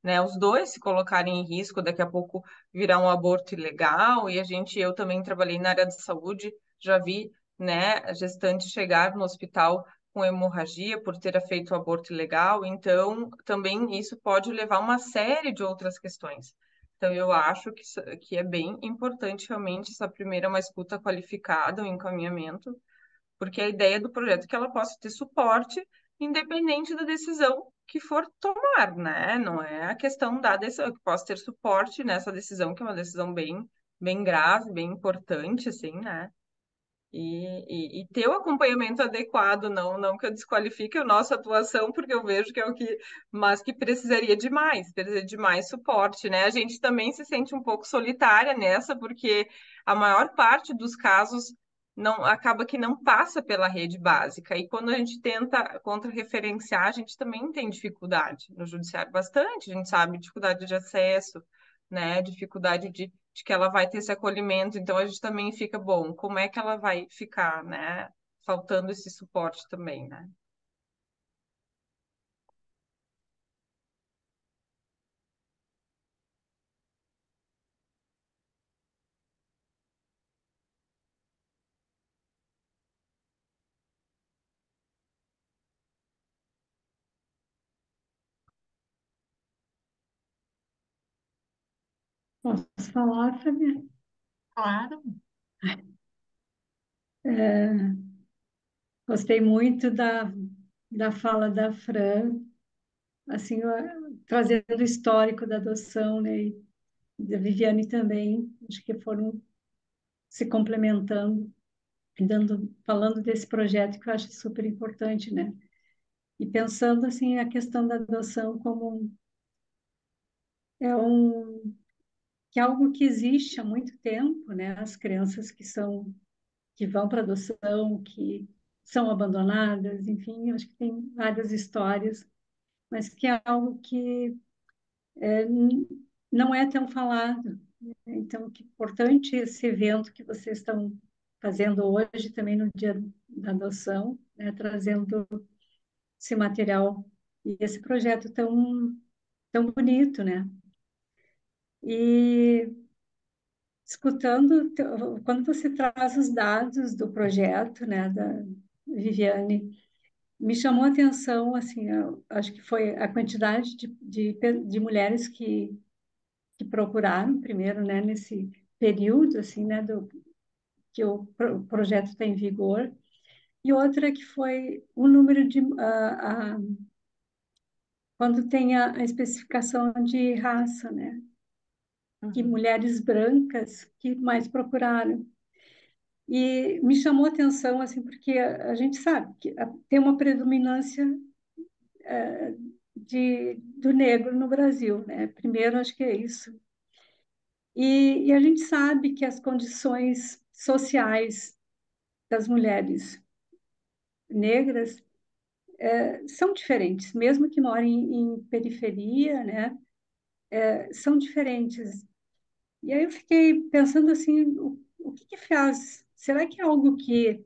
Speaker 3: né? Os dois se colocarem em risco, daqui a pouco virar um aborto ilegal. E eu também trabalhei na área de saúde, já vi, né, a gestante chegar no hospital com hemorragia por ter feito o aborto ilegal. Então, também isso pode levar a uma série de outras questões. Então, eu acho que é bem importante realmente essa primeira uma escuta qualificada, um encaminhamento, porque a ideia do projeto é que ela possa ter suporte independente da decisão que for tomar, né? Não é a questão da decisão, é que possa ter suporte nessa decisão, que é uma decisão bem grave, bem importante, assim, né? E ter o acompanhamento adequado, não que eu desqualifique a nossa atuação, porque eu vejo que é o que, mas que precisaria de mais suporte, né? A gente também se sente um pouco solitária nessa, porque a maior parte dos casos não acaba que não passa pela rede básica. E quando a gente tenta contra-referenciar, a gente também tem dificuldade no judiciário, bastante, a gente sabe, dificuldade de acesso, né? Dificuldade de que ela vai ter esse acolhimento, então a gente também fica, bom, como é que ela vai ficar, né? Faltando esse suporte também, né?
Speaker 5: Posso falar, Fabiana?
Speaker 1: Claro.
Speaker 5: É, gostei muito da fala da Fran, assim, trazendo o histórico da adoção, né, e da Viviane também, acho que foram se complementando, falando desse projeto que eu acho super importante, né? e pensando assim a questão da adoção como é um que é algo que existe há muito tempo, né? As crianças que vão para adoção, que são abandonadas, enfim, acho que tem várias histórias, mas que é algo que não é tão falado. Então, que importante esse evento que vocês estão fazendo hoje, também no Dia da Adoção, né? Trazendo esse material e esse projeto tão bonito, né? E escutando, quando você traz os dados do projeto, né, da Viviane, me chamou a atenção, assim, eu acho que foi a quantidade de mulheres que procuraram primeiro, né, nesse período, assim, né, que o projeto está em vigor, e outra que foi o número quando tem a especificação de raça, né, que
Speaker 3: Uhum.
Speaker 5: mulheres brancas que mais procuraram. E me chamou a atenção, assim, porque a gente sabe que tem uma predominância do negro no Brasil, né? Primeiro, acho que é isso. E a gente sabe que as condições sociais das mulheres negras são diferentes, mesmo que morem em periferia, né? São diferentes. E aí eu fiquei pensando assim, o que que faz? Será que é algo que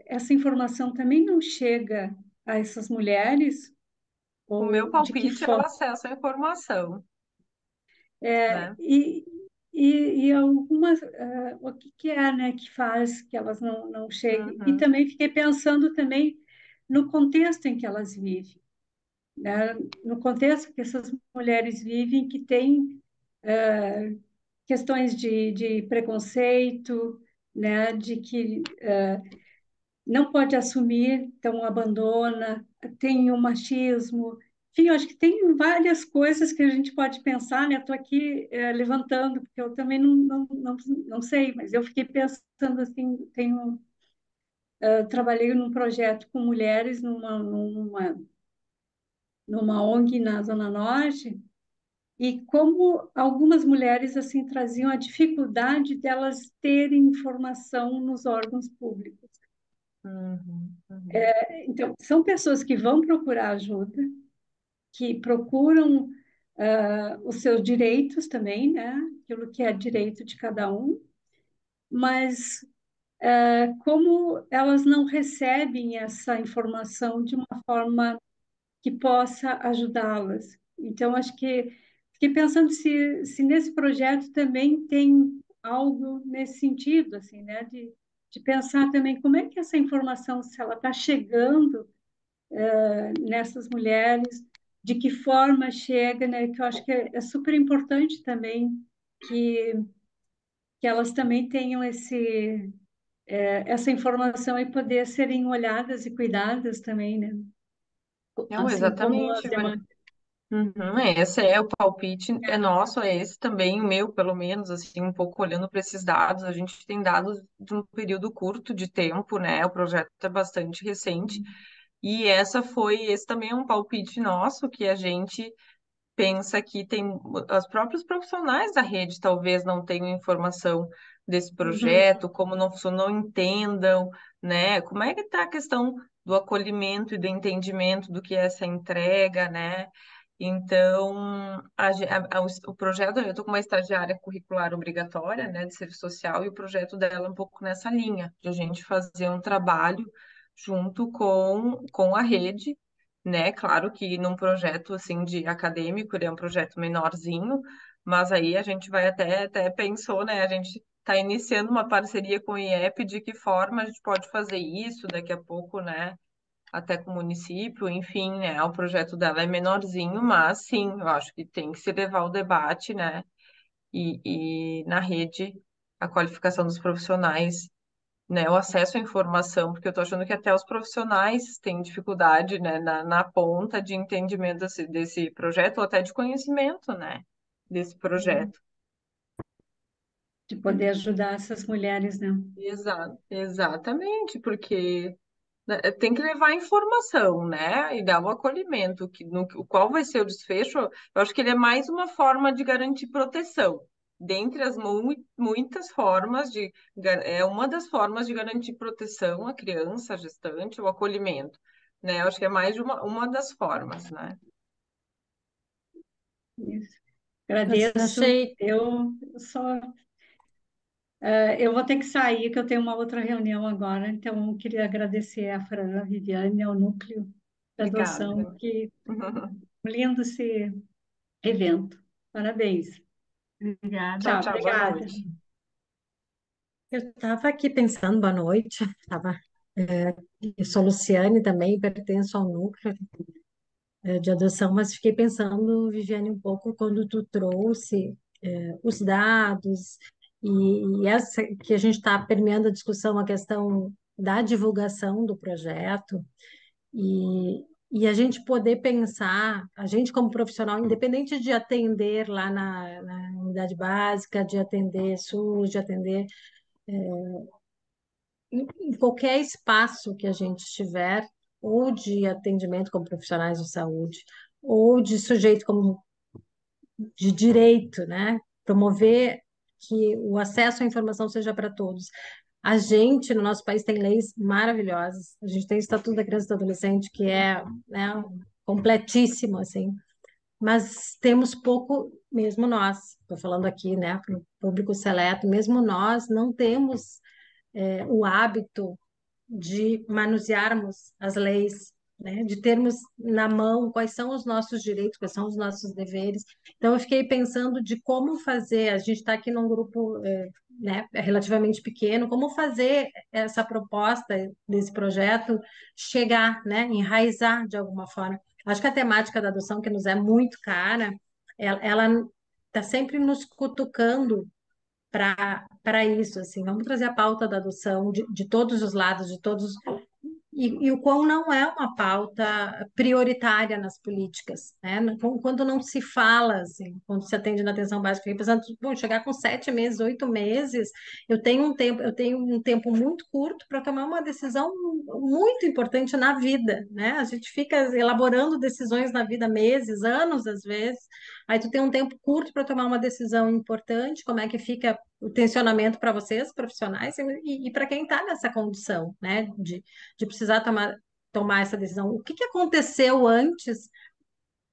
Speaker 5: essa informação também não chega a essas mulheres?
Speaker 3: O meu
Speaker 5: Ou de que
Speaker 3: palpite é o
Speaker 5: forma?
Speaker 3: acesso à informação, né?
Speaker 5: E, e algumas, o que que é, né, que faz que elas não cheguem? E
Speaker 3: Uhum.
Speaker 5: também fiquei pensando também no contexto em que elas vivem, né? No contexto que essas mulheres vivem, que tem questões de preconceito, né, de que não pode assumir, então abandona, tem o machismo, enfim, eu acho que tem várias coisas que a gente pode pensar, né? Estou aqui levantando, porque eu também não sei, mas eu fiquei pensando assim, trabalhei num projeto com mulheres numa ONG na Zona Norte, e como algumas mulheres assim traziam a dificuldade delas terem informação nos órgãos públicos.
Speaker 3: Uhum. Uhum.
Speaker 5: Então, são pessoas que vão procurar ajuda, que procuram os seus direitos também, né? Aquilo que é direito de cada um, mas como elas não recebem essa informação de uma forma que possa ajudá-las. Então, acho que fiquei pensando se nesse projeto também tem algo nesse sentido, assim, né? De pensar também como é que essa informação, se ela está chegando nessas mulheres, de que forma chega, né? Que eu acho que é super importante também que, que elas também tenham essa informação e poder serem olhadas e cuidadas também, né?
Speaker 3: Não,
Speaker 5: Assim como as
Speaker 3: exatamente,
Speaker 5: demais.
Speaker 3: uhum, esse é o palpite, é nosso, é esse também, o meu, pelo menos, assim, um pouco olhando para esses dados, a gente tem dados de um período curto de tempo, né? O projeto é bastante recente, e esse também é um palpite nosso, que a gente pensa que tem, os próprios profissionais da rede talvez não tenham informação desse
Speaker 5: Uhum.
Speaker 3: projeto, como não entendam, né? Como é que está a questão do acolhimento e do entendimento do que é essa entrega, né? Então, o projeto, eu estou com uma estagiária curricular obrigatória, né, de serviço social, e o projeto dela é um pouco nessa linha, de a gente fazer um trabalho junto com a rede, né? Claro que num projeto assim de acadêmico, ele é um projeto menorzinho, mas aí a gente vai até pensou, né? A gente está iniciando uma parceria com o IEP, de que forma a gente pode fazer isso daqui a pouco, né? Até com o município, enfim, né? O projeto dela é menorzinho, mas sim, eu acho que tem que se levar o debate, né? E na rede, a qualificação dos profissionais, né? O acesso à informação, porque eu tô achando que até os profissionais têm dificuldade, né? Na ponta de entendimento desse projeto, ou até de conhecimento, né? Desse projeto.
Speaker 5: De poder ajudar essas mulheres, né?
Speaker 3: Exatamente, porque né, tem que levar informação, né? E dar o acolhimento, qual vai ser o desfecho. Eu acho que ele é mais uma forma de garantir proteção. Dentre as muitas formas é uma das formas de garantir proteção à criança, à gestante, o acolhimento, né? Eu acho que é mais de uma das formas, né?
Speaker 5: Isso.
Speaker 6: Mas
Speaker 5: Agradeço.
Speaker 6: achei,
Speaker 5: Eu vou ter que sair, que eu tenho uma outra reunião agora, então eu queria agradecer a Fran, a Viviane, ao núcleo da adoção,
Speaker 3: Obrigada.
Speaker 5: que lindo esse evento. Parabéns.
Speaker 1: Obrigada.
Speaker 3: Tchau,
Speaker 5: Tchau,
Speaker 3: tchau, boa
Speaker 5: obrigada.
Speaker 3: noite.
Speaker 6: eu estava aqui pensando, boa noite, eu sou Luciane também, pertenço ao núcleo de adoção, mas fiquei pensando, Viviane, um pouco quando tu trouxe os dados e essa que a gente está permeando a discussão, a questão da divulgação do projeto e a gente poder pensar, a gente como profissional, independente de atender lá na unidade básica, de atender SUS, de atender em qualquer espaço que a gente estiver, ou de atendimento como profissionais de saúde, ou de sujeito como de direito, né? Promover que o acesso à informação seja para todos. A gente, no nosso país, tem leis maravilhosas. A gente tem o Estatuto da Criança e do Adolescente, que é, né, completíssimo, assim. Mas temos pouco, mesmo nós, estou falando aqui, né, para o público seleto, mesmo nós não temos o hábito de manusearmos as leis, né? De termos na mão quais são os nossos direitos, quais são os nossos deveres. Então, eu fiquei pensando de como fazer. A gente está aqui num grupo, né, relativamente pequeno, como fazer essa proposta desse projeto chegar, né, enraizar de alguma forma. Acho que a temática da adoção, que nos é muito cara, ela está sempre nos cutucando para isso, assim, vamos trazer a pauta da adoção de todos os lados, de todos e o quão não é uma pauta prioritária nas políticas, né? Quando não se fala, assim, quando se atende na atenção básica, fiquei pensando, bom, chegar com 7 meses, 8 meses, eu tenho um tempo muito curto para tomar uma decisão muito importante na vida, né? A gente fica elaborando decisões na vida meses, anos, às vezes, aí tu tem um tempo curto para tomar uma decisão importante, como é que fica o tensionamento para vocês, profissionais, e para quem está nessa condição, né? De precisar tomar essa decisão. O que que aconteceu antes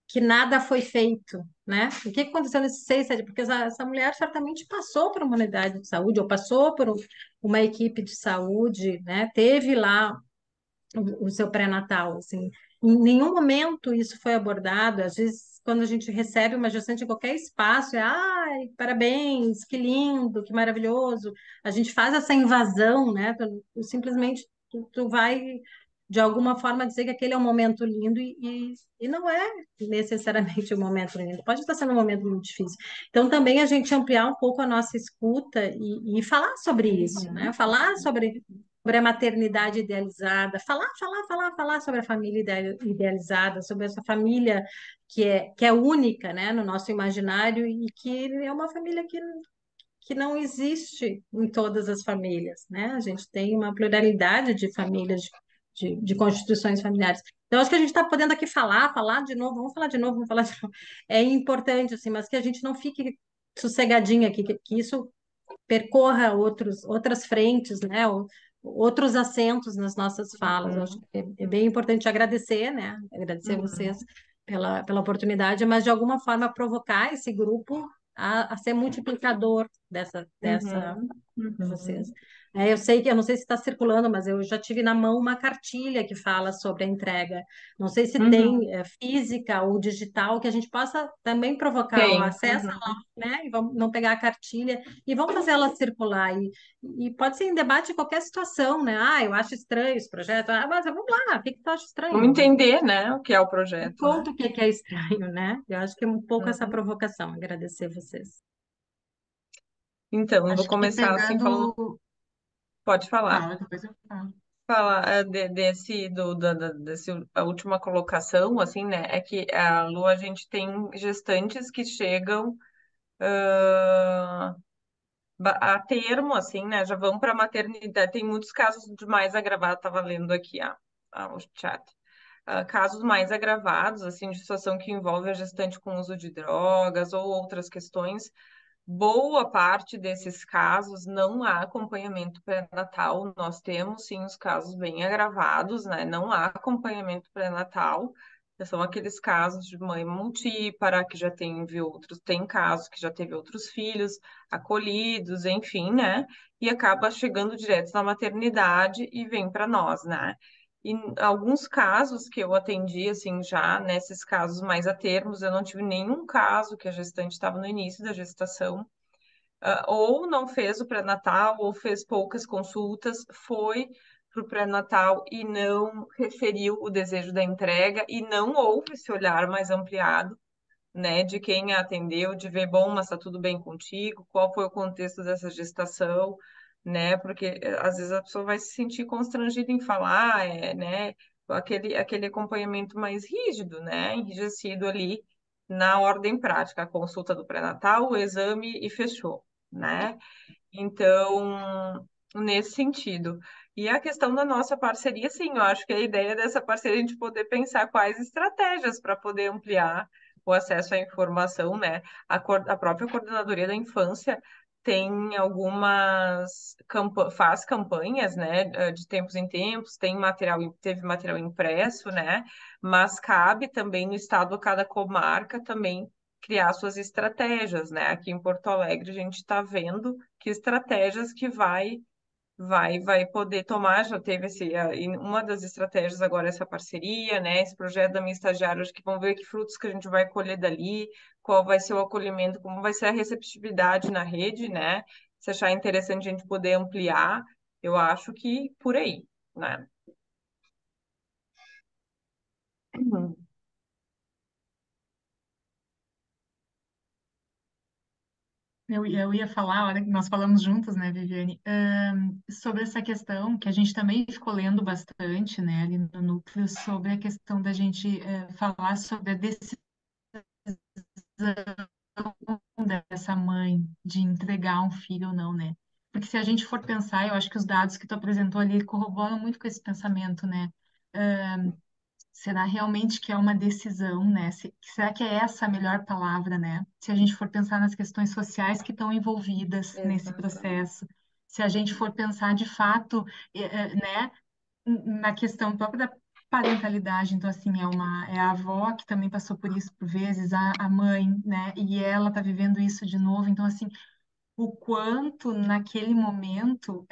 Speaker 6: que nada foi feito, né? O que que aconteceu nesses 6, 7? Porque essa mulher certamente passou por uma unidade de saúde ou passou por uma equipe de saúde, né? Teve lá o seu pré-natal, assim. Em nenhum momento isso foi abordado. Às vezes, quando a gente recebe uma gestante em qualquer espaço, ai, parabéns, que lindo, que maravilhoso. A gente faz essa invasão, né? Simplesmente tu vai, de alguma forma, dizer que aquele é um momento lindo e não é necessariamente um momento lindo. Pode estar sendo um momento muito difícil. Então, também a gente ampliar um pouco a nossa escuta e falar sobre isso, né? Falar sobre a maternidade idealizada, falar sobre a família idealizada, sobre essa família que é única, né, no nosso imaginário e que é uma família que não existe em todas as famílias, né? A gente tem uma pluralidade de famílias, de constituições familiares. Então, acho que a gente está podendo aqui falar de novo, vamos falar de novo, vamos falar de novo. É importante, assim, mas que a gente não fique sossegadinha aqui, que isso percorra outras frentes, né? Outros assentos nas nossas falas. Eu acho
Speaker 3: Uhum,
Speaker 5: que é bem importante agradecer, né? Agradecer a vocês
Speaker 3: uhum,
Speaker 5: pela oportunidade, mas de alguma forma provocar esse grupo a ser multiplicador dessa
Speaker 3: uhum,
Speaker 5: de vocês.
Speaker 3: uhum,
Speaker 5: Eu sei que, eu não sei se está circulando, mas eu já tive na mão uma cartilha que fala sobre a entrega. Não sei se
Speaker 3: uhum.
Speaker 5: tem física ou digital, que a gente possa também provocar o
Speaker 3: Tem.
Speaker 5: acesso lá,
Speaker 3: Uhum.
Speaker 5: né? E vamos não pegar a cartilha e vamos fazer ela circular. E pode ser em debate em qualquer situação, né? Ah, eu acho estranho esse projeto. Ah, mas vamos lá, o que que tu acha
Speaker 3: Vamos
Speaker 5: estranho?
Speaker 3: entender, né, o que é o
Speaker 5: Me
Speaker 3: projeto, né?
Speaker 5: conta o que que é estranho, né? Eu acho que é um pouco essa
Speaker 3: Uhum.
Speaker 5: provocação. Agradecer vocês.
Speaker 3: Então, eu vou
Speaker 1: Acho que
Speaker 3: começar assim falando.
Speaker 1: pegando.
Speaker 3: Pode falar.
Speaker 1: Fala, depois eu falo.
Speaker 3: Falar a última colocação, assim, né? É que a Lu, a gente tem gestantes que chegam a termo, assim, né? Já vão para maternidade. Tem muitos casos de mais agravado, estava lendo aqui o chat. Casos mais agravados, assim, de situação que envolve a gestante com uso de drogas ou outras questões. Boa parte desses casos não há acompanhamento pré-natal. Nós temos, sim, os casos bem agravados, né? Não há acompanhamento pré-natal. São aqueles casos de mãe multípara, que já teve outros, tem casos que já teve outros filhos acolhidos, enfim, né? E acaba chegando direto na maternidade e vem para nós, né? E alguns casos que eu atendi, assim, já nesses casos mais a termos, eu não tive nenhum caso que a gestante estava no início da gestação, ou não fez o pré-natal, ou fez poucas consultas, foi para o pré-natal e não referiu o desejo da entrega, e não houve esse olhar mais ampliado, né, de quem a atendeu, de ver, bom, mas está tudo bem contigo, qual foi o contexto dessa gestação, né, porque às vezes a pessoa vai se sentir constrangida em falar, né, aquele acompanhamento mais rígido, né, enrijecido ali na ordem prática, a consulta do pré-natal, o exame e fechou, né? Então, nesse sentido. E a questão da nossa parceria, sim, eu acho que a ideia dessa parceria é a gente poder pensar quais estratégias para poder ampliar o acesso à informação, né? A própria Coordenadoria da Infância tem faz campanhas, né, de tempos em tempos, teve material impresso, né? Mas cabe também no estado, a cada comarca também criar suas estratégias, né? Aqui em Porto Alegre a gente está vendo que estratégias que vai poder tomar. Já teve e uma das estratégias agora é essa parceria, né? Esse projeto da minha estagiária, acho que vão ver que frutos que a gente vai colher dali, qual vai ser o acolhimento, como vai ser a receptividade na rede, né? Se achar interessante a gente poder ampliar, eu acho que por aí, né? Uhum.
Speaker 1: Eu ia falar, a hora que nós falamos juntos, né, Viviane, sobre essa questão que a gente também ficou lendo bastante, né, ali no núcleo, sobre a questão da gente falar sobre a decisão dessa mãe de entregar um filho ou não, né? Porque se a gente for pensar, eu acho que os dados que tu apresentou ali corroboram muito com esse pensamento, né? Será realmente que é uma decisão, né? Será que é essa a melhor palavra, né? Se a gente for pensar nas questões sociais que estão envolvidas nesse
Speaker 3: Exatamente.
Speaker 1: processo, se a gente for pensar de fato, né, na questão própria da parentalidade, então assim, é a avó que também passou por isso por vezes, a mãe, né? E ela tá vivendo isso de novo, então assim, o quanto naquele momento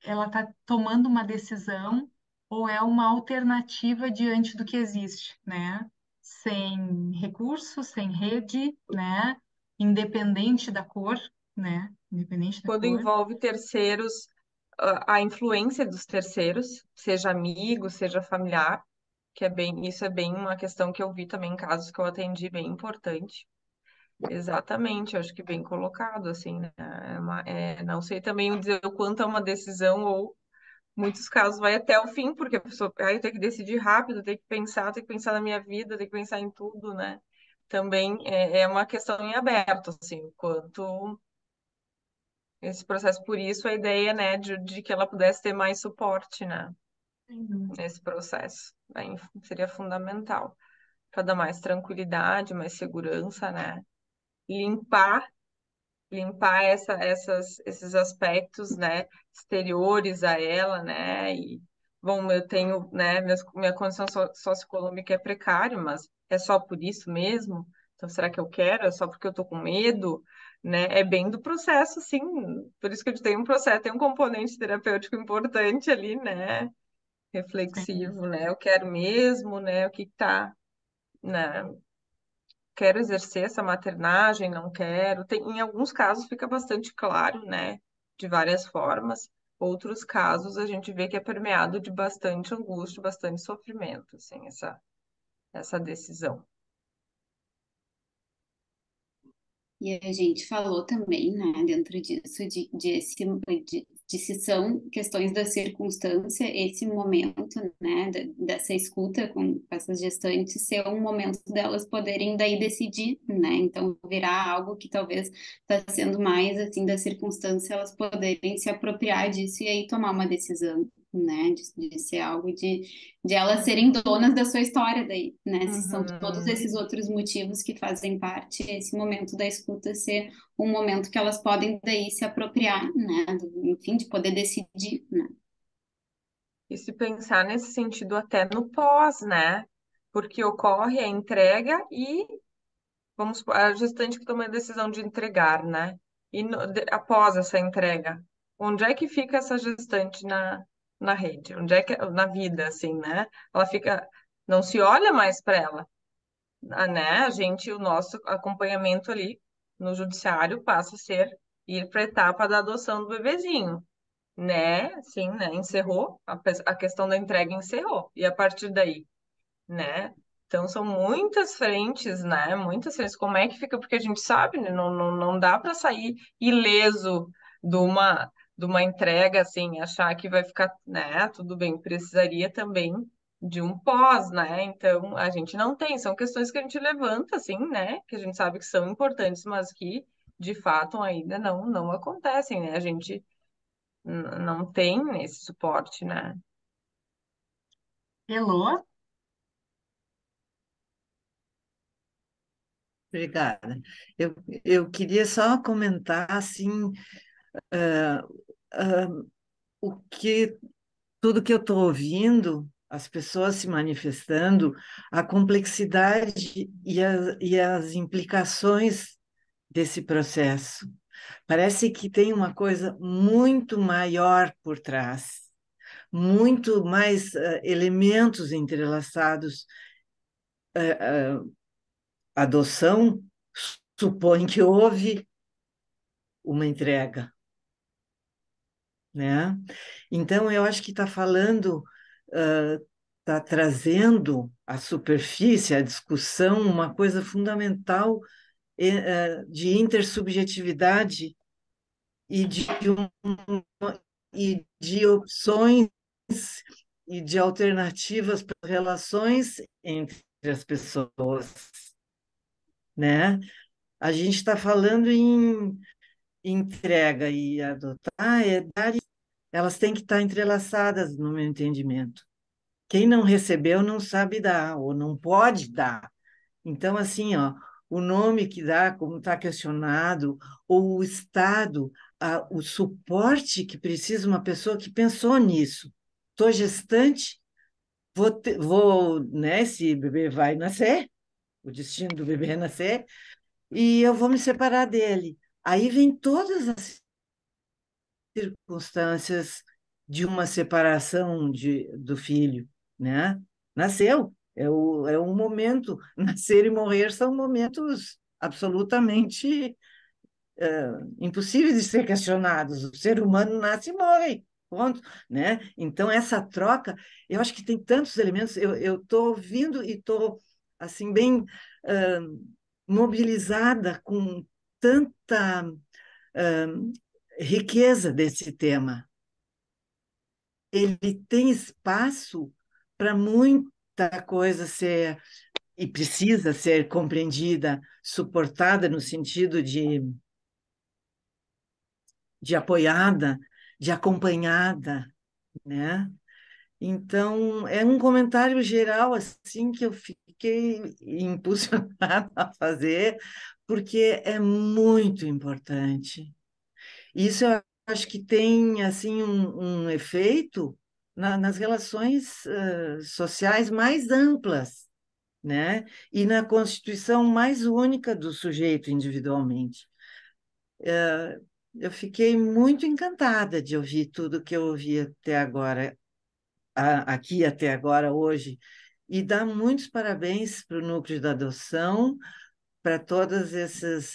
Speaker 1: ela está tomando uma decisão ou é uma alternativa diante do que existe, né? Sem recurso, sem rede, né? Independente da cor, né? Independente da
Speaker 3: Quando
Speaker 1: cor.
Speaker 3: envolve terceiros, a influência dos terceiros, seja amigo, seja familiar, isso é bem uma questão que eu vi também em casos que eu atendi, bem importante. Exatamente, eu acho que bem colocado, assim, né? Não sei também dizer o quanto é uma decisão, ou muitos casos vai até o fim, porque a pessoa, eu tenho que decidir rápido, tenho que pensar na minha vida, tenho que pensar em tudo, né? Também é uma questão em aberto, assim, o quanto esse processo. Por isso a ideia, né, de que ela pudesse ter mais suporte, né,
Speaker 1: Uhum.
Speaker 3: nesse processo. Aí seria fundamental para dar mais tranquilidade, mais segurança, né? Limpar, limpar esses aspectos, né, exteriores a ela, né? E, bom, eu tenho, né, minha condição socioeconômica é precária, mas é só por isso mesmo? Então, será que eu quero? É só porque eu tô com medo? Né? É bem do processo, sim. Por isso que eu tenho um processo, tem um componente terapêutico importante ali, né?
Speaker 1: Sim.
Speaker 3: Reflexivo, né? Eu quero mesmo, né? O que que tá, né? Quero exercer essa maternagem, não quero. Em alguns casos fica bastante claro, né? De várias formas. Outros casos a gente vê que é permeado de bastante angústia, bastante sofrimento, assim, essa decisão.
Speaker 4: E a gente falou também, né, dentro disso, de de se são questões da circunstância, esse momento, né, dessa escuta com essas gestantes ser um momento delas poderem daí decidir, né, então virar algo que talvez está sendo mais, assim, da circunstância, elas poderem se apropriar disso e aí tomar uma decisão, né, de ser algo de elas serem donas da sua história daí, né, se são todos
Speaker 3: Uhum.
Speaker 4: esses outros motivos que fazem parte, esse momento da escuta ser um momento que elas podem daí se apropriar, né, enfim, de poder decidir, né.
Speaker 3: E se pensar nesse sentido até no pós, né? Porque ocorre a entrega e a gestante que toma a decisão de entregar, né? E após essa entrega, onde é que fica essa gestante na rede? Onde é que na vida, assim, né? Ela fica, não se olha mais para ela, né? O nosso acompanhamento ali no judiciário passa a ser ir para a etapa da adoção do bebezinho, né? Sim, né? Encerrou, a questão da entrega encerrou. E a partir daí, né? Então são muitas frentes, né? Muitas frentes. Como é que fica? Porque a gente sabe, né? Não dá para sair ileso de uma entrega, assim, achar que vai ficar, né? Tudo bem, precisaria também de um pós, né? Então a gente não tem, são questões que a gente levanta, assim, né? Que a gente sabe que são importantes, mas que de fato ainda não acontecem, né? A gente não tem esse suporte, né?
Speaker 1: Elô?
Speaker 7: Obrigada. Eu queria só comentar assim, ah, o que tudo que eu estou ouvindo, as pessoas se manifestando, a complexidade e as implicações desse processo. Parece que tem uma coisa muito maior por trás, muito mais elementos entrelaçados. A adoção supõe que houve uma entrega, né? Então, eu acho que está falando, está trazendo à superfície, à discussão, uma coisa fundamental de intersubjetividade e de opções e de alternativas para as relações entre as pessoas, né? A gente está falando em entrega e adotar, elas têm que estar entrelaçadas no meu entendimento. Quem não recebeu não sabe dar, ou não pode dar. Então, assim, ó, o nome que dá, como está questionado, ou o Estado, o suporte que precisa uma pessoa que pensou nisso. Estou gestante, né, esse bebê vai nascer, o destino do bebê é nascer, e eu vou me separar dele. Aí vem todas as circunstâncias de uma separação do filho, né? Nasceu, é um momento, nascer e morrer são momentos absolutamente impossíveis de ser questionados. O ser humano nasce e morre, ponto, né? Então, essa troca, eu acho que tem tantos elementos, eu estou ouvindo e estou, assim, bem mobilizada com tanta riqueza desse tema. Ele tem espaço para muita coisa ser e precisa ser compreendida, suportada no sentido de apoiada, de acompanhada, né? Então, é um comentário geral assim que eu fiquei impulsionada a fazer, porque é muito importante. Isso eu acho que tem assim um efeito nas relações sociais mais amplas, né? E na constituição mais única do sujeito individualmente. Eu fiquei muito encantada de ouvir tudo que eu ouvi até agora, aqui até agora, hoje, e dar muitos parabéns para o Núcleo da Adoção, para todas essas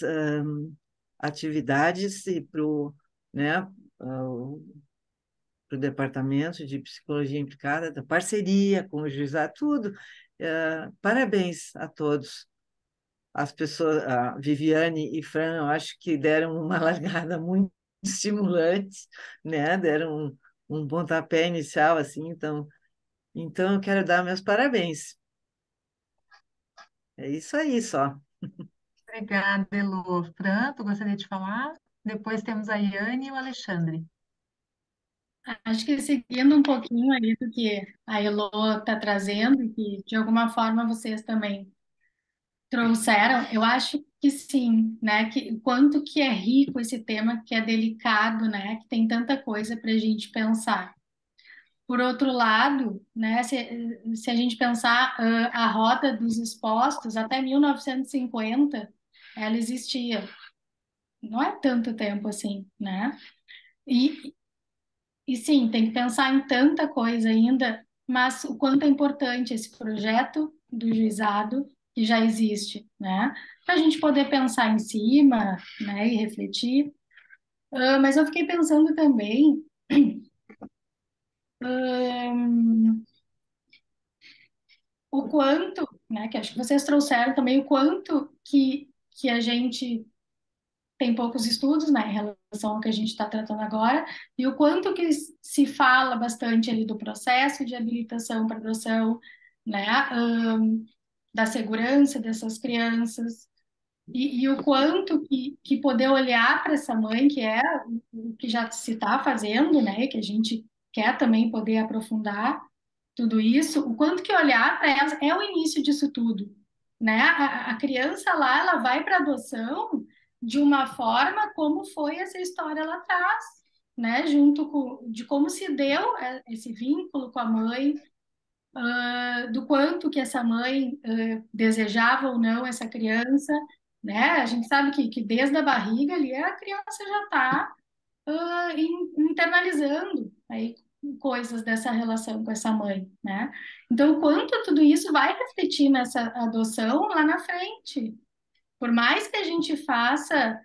Speaker 7: atividades e para o, né, para o Departamento de Psicologia Implicada, da parceria com o juizado, tudo. Parabéns a todos. As pessoas, a Viviane e Fran, eu acho que deram uma largada muito estimulantes, né? Deram um pontapé inicial, assim, então eu quero dar meus parabéns. É isso aí só.
Speaker 1: Obrigada, Elô. Fran, tu gostaria de falar? Depois temos a Iane e o Alexandre.
Speaker 2: Acho que seguindo um pouquinho ali do que a Elo está trazendo, e que de alguma forma vocês também trouxeram, eu acho que sim, né? Que quanto que é rico esse tema, que é delicado, né? Que tem tanta coisa para a gente pensar. Por outro lado, né? Se a gente pensar a roda dos expostos, até 1950, ela existia. Não é tanto tempo assim, né? E, e sim, tem que pensar em tanta coisa ainda, mas o quanto é importante esse projeto do juizado que já existe, né? Para a gente poder pensar em cima, né, e refletir. Mas eu fiquei pensando também, hum, o quanto, né, que acho que vocês trouxeram também, o quanto que a gente tem poucos estudos, né, em relação ao que a gente está tratando agora, e o quanto que se fala bastante ali do processo de habilitação para adoção, né, da segurança dessas crianças, e o quanto que poder olhar para essa mãe, que é o que já se está fazendo, né, que a gente quer também poder aprofundar tudo isso, o quanto que olhar para elas é o início disso tudo, né? A criança lá, ela vai para adoção de uma forma como foi essa história lá atrás, né? Junto com de como se deu esse vínculo com a mãe, do quanto que essa mãe desejava ou não essa criança, né? A gente sabe que desde a barriga ali a criança já está internalizando aí coisas dessa relação com essa mãe, né? Então, o quanto tudo isso vai refletir nessa adoção lá na frente. Por mais que a gente faça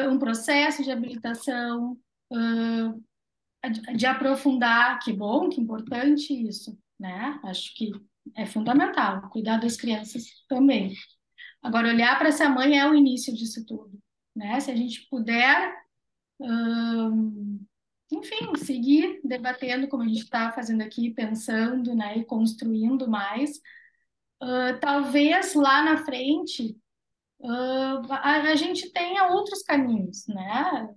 Speaker 2: um processo de habilitação, de aprofundar, que bom, que importante isso, né? Acho que é fundamental, cuidar das crianças também. Agora, olhar para essa mãe é o início disso tudo, né? Se a gente puder enfim, seguir debatendo como a gente está fazendo aqui, pensando, né, e construindo mais. Talvez lá na frente a gente tenha outros caminhos, né?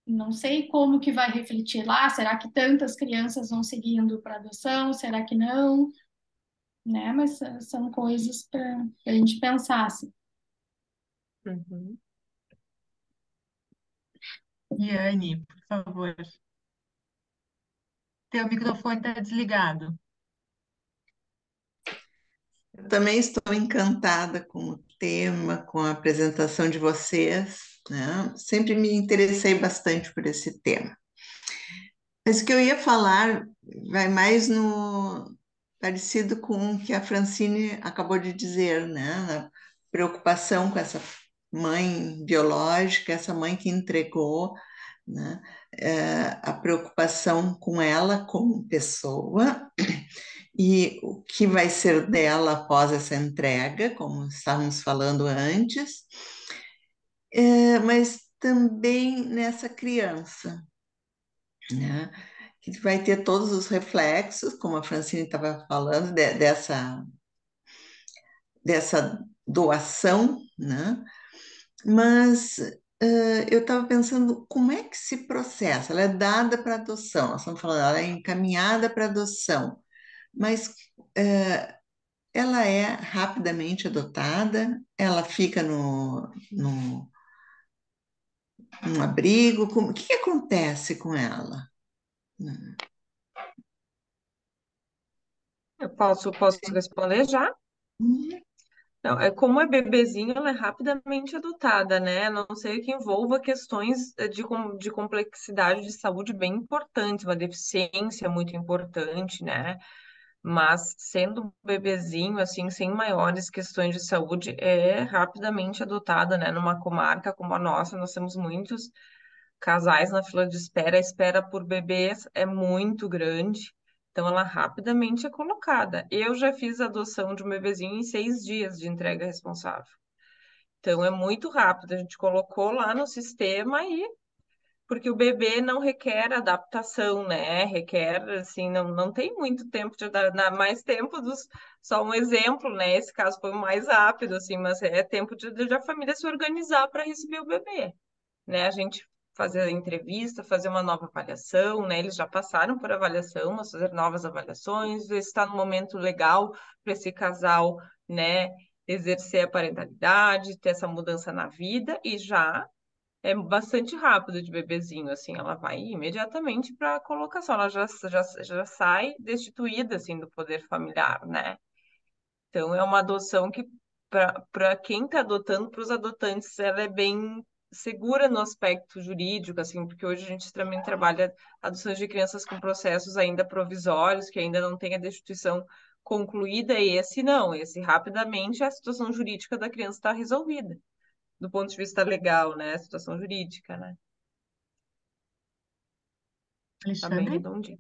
Speaker 2: Não sei como que vai refletir lá. Será que tantas crianças vão seguindo para adoção? Será que não? Né? Mas são coisas para a gente pensar, assim.
Speaker 3: Uhum.
Speaker 1: Iane, por favor. Teu microfone está desligado.
Speaker 8: Eu também estou encantada com o tema, com a apresentação de vocês, né? Sempre me interessei bastante por esse tema. Mas o que eu ia falar vai mais no parecido com o que a Francine acabou de dizer, né? Na preocupação com essa mãe biológica, essa mãe que entregou, né? A preocupação com ela como pessoa e o que vai ser dela após essa entrega, como estávamos falando antes, mas também nessa criança, né? Que vai ter todos os reflexos, como a Francine estava falando, dessa doação, né? Mas eu estava pensando como é que se processa? Ela é dada para adoção, nós estamos falando, ela é encaminhada para adoção, mas ela é rapidamente adotada, ela fica num abrigo, o que acontece com ela?
Speaker 3: Eu posso responder já? Não, como é bebezinho, ela é rapidamente adotada, né? A não ser que envolva questões de complexidade de saúde bem importantes, uma deficiência muito importante, né? Mas sendo um bebezinho, assim, sem maiores questões de saúde, é rapidamente adotada, né? Numa comarca como a nossa, nós temos muitos casais na fila de espera, a espera por bebês é muito grande, então ela rapidamente é colocada. Eu já fiz a adoção de um bebezinho em 6 dias de entrega responsável. Então é muito rápido, a gente colocou lá no sistema e porque o bebê não requer adaptação, né? Requer, assim, não tem muito tempo de dar mais tempo só um exemplo, né? Esse caso foi o mais rápido, assim, mas é tempo de a família se organizar para receber o bebê, né? A gente fazer a entrevista, fazer uma nova avaliação, né? Eles já passaram por avaliação, mas fazer novas avaliações, ver se está no momento legal para esse casal, né? Exercer a parentalidade, ter essa mudança na vida e já é bastante rápido de bebezinho, assim, ela vai imediatamente para a colocação, ela já sai destituída, assim, do poder familiar, né? Então, é uma adoção que, para quem está adotando, para os adotantes, ela é bem segura no aspecto jurídico, assim, porque hoje a gente também trabalha adoções de crianças com processos ainda provisórios, que ainda não tem a destituição concluída, e esse não, esse rapidamente a situação jurídica da criança está resolvida, do ponto de vista legal, né? A situação jurídica, né? Tá bem
Speaker 1: Alexandre?
Speaker 3: redondinho.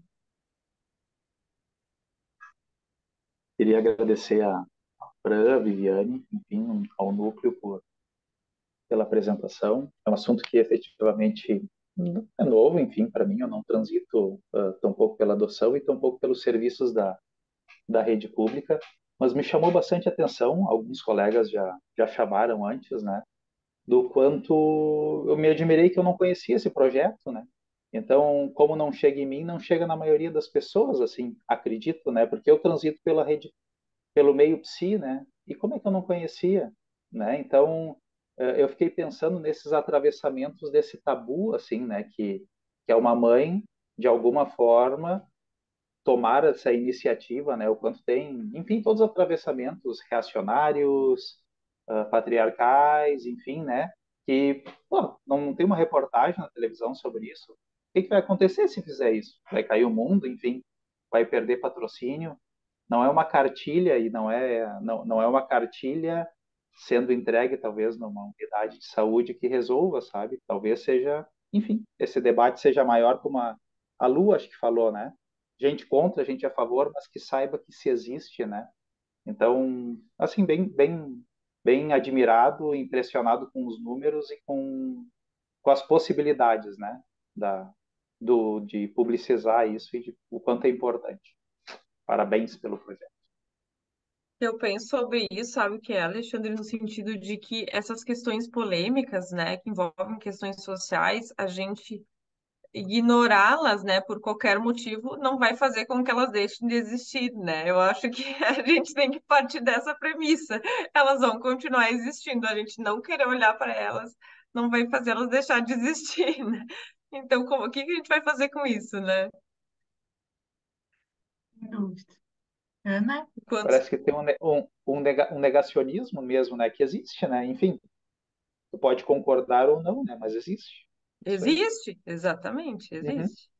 Speaker 9: Queria agradecer a Fran, a Viviane, enfim, ao núcleo pela apresentação. É um assunto que efetivamente é novo, enfim, para mim. Eu não transito tão pouco pela adoção e tão pouco pelos serviços da rede pública, mas me chamou bastante atenção. Alguns colegas já chamaram antes, né? Do quanto eu me admirei que eu não conhecia esse projeto, né? Então, como não chega em mim, não chega na maioria das pessoas, assim, acredito, né? Porque eu transito pela rede, pelo meio psi, né? E como é que eu não conhecia, né? Então, eu fiquei pensando nesses atravessamentos desse tabu, assim, né? Que é uma mãe, de alguma forma, tomar essa iniciativa, né? O quanto tem, enfim, todos os atravessamentos reacionários, patriarcais, enfim, né? Que pô, não tem uma reportagem na televisão sobre isso. O que vai acontecer se fizer isso? Vai cair o mundo, enfim, vai perder patrocínio. Não é uma cartilha e não é uma cartilha sendo entregue talvez numa unidade de saúde que resolva, sabe? Talvez seja, enfim, esse debate seja maior como a Lu acho que falou, né? Gente contra, gente a favor, mas que saiba que se existe, né? Então, assim, bem admirado, impressionado com os números e com as possibilidades, né? De publicizar isso e de, o quanto é importante. Parabéns pelo projeto.
Speaker 3: Eu penso sobre isso, sabe o que é, Alexandre, no sentido de que essas questões polêmicas, né, que envolvem questões sociais, a gente ignorá-las, né, por qualquer motivo, não vai fazer com que elas deixem de existir, né? Eu acho que a gente tem que partir dessa premissa. Elas vão continuar existindo, a gente não querer olhar para elas não vai fazer elas deixar de existir, né? Então, o que que a gente vai fazer com isso, né?
Speaker 1: Sem dúvida. Ana?
Speaker 3: Quantos...
Speaker 9: Parece que tem um negacionismo mesmo, né? Que existe, né? Enfim, tu pode concordar ou não, né? Mas existe. Isso aí.
Speaker 3: Existe, exatamente,
Speaker 9: Uhum.
Speaker 3: existe.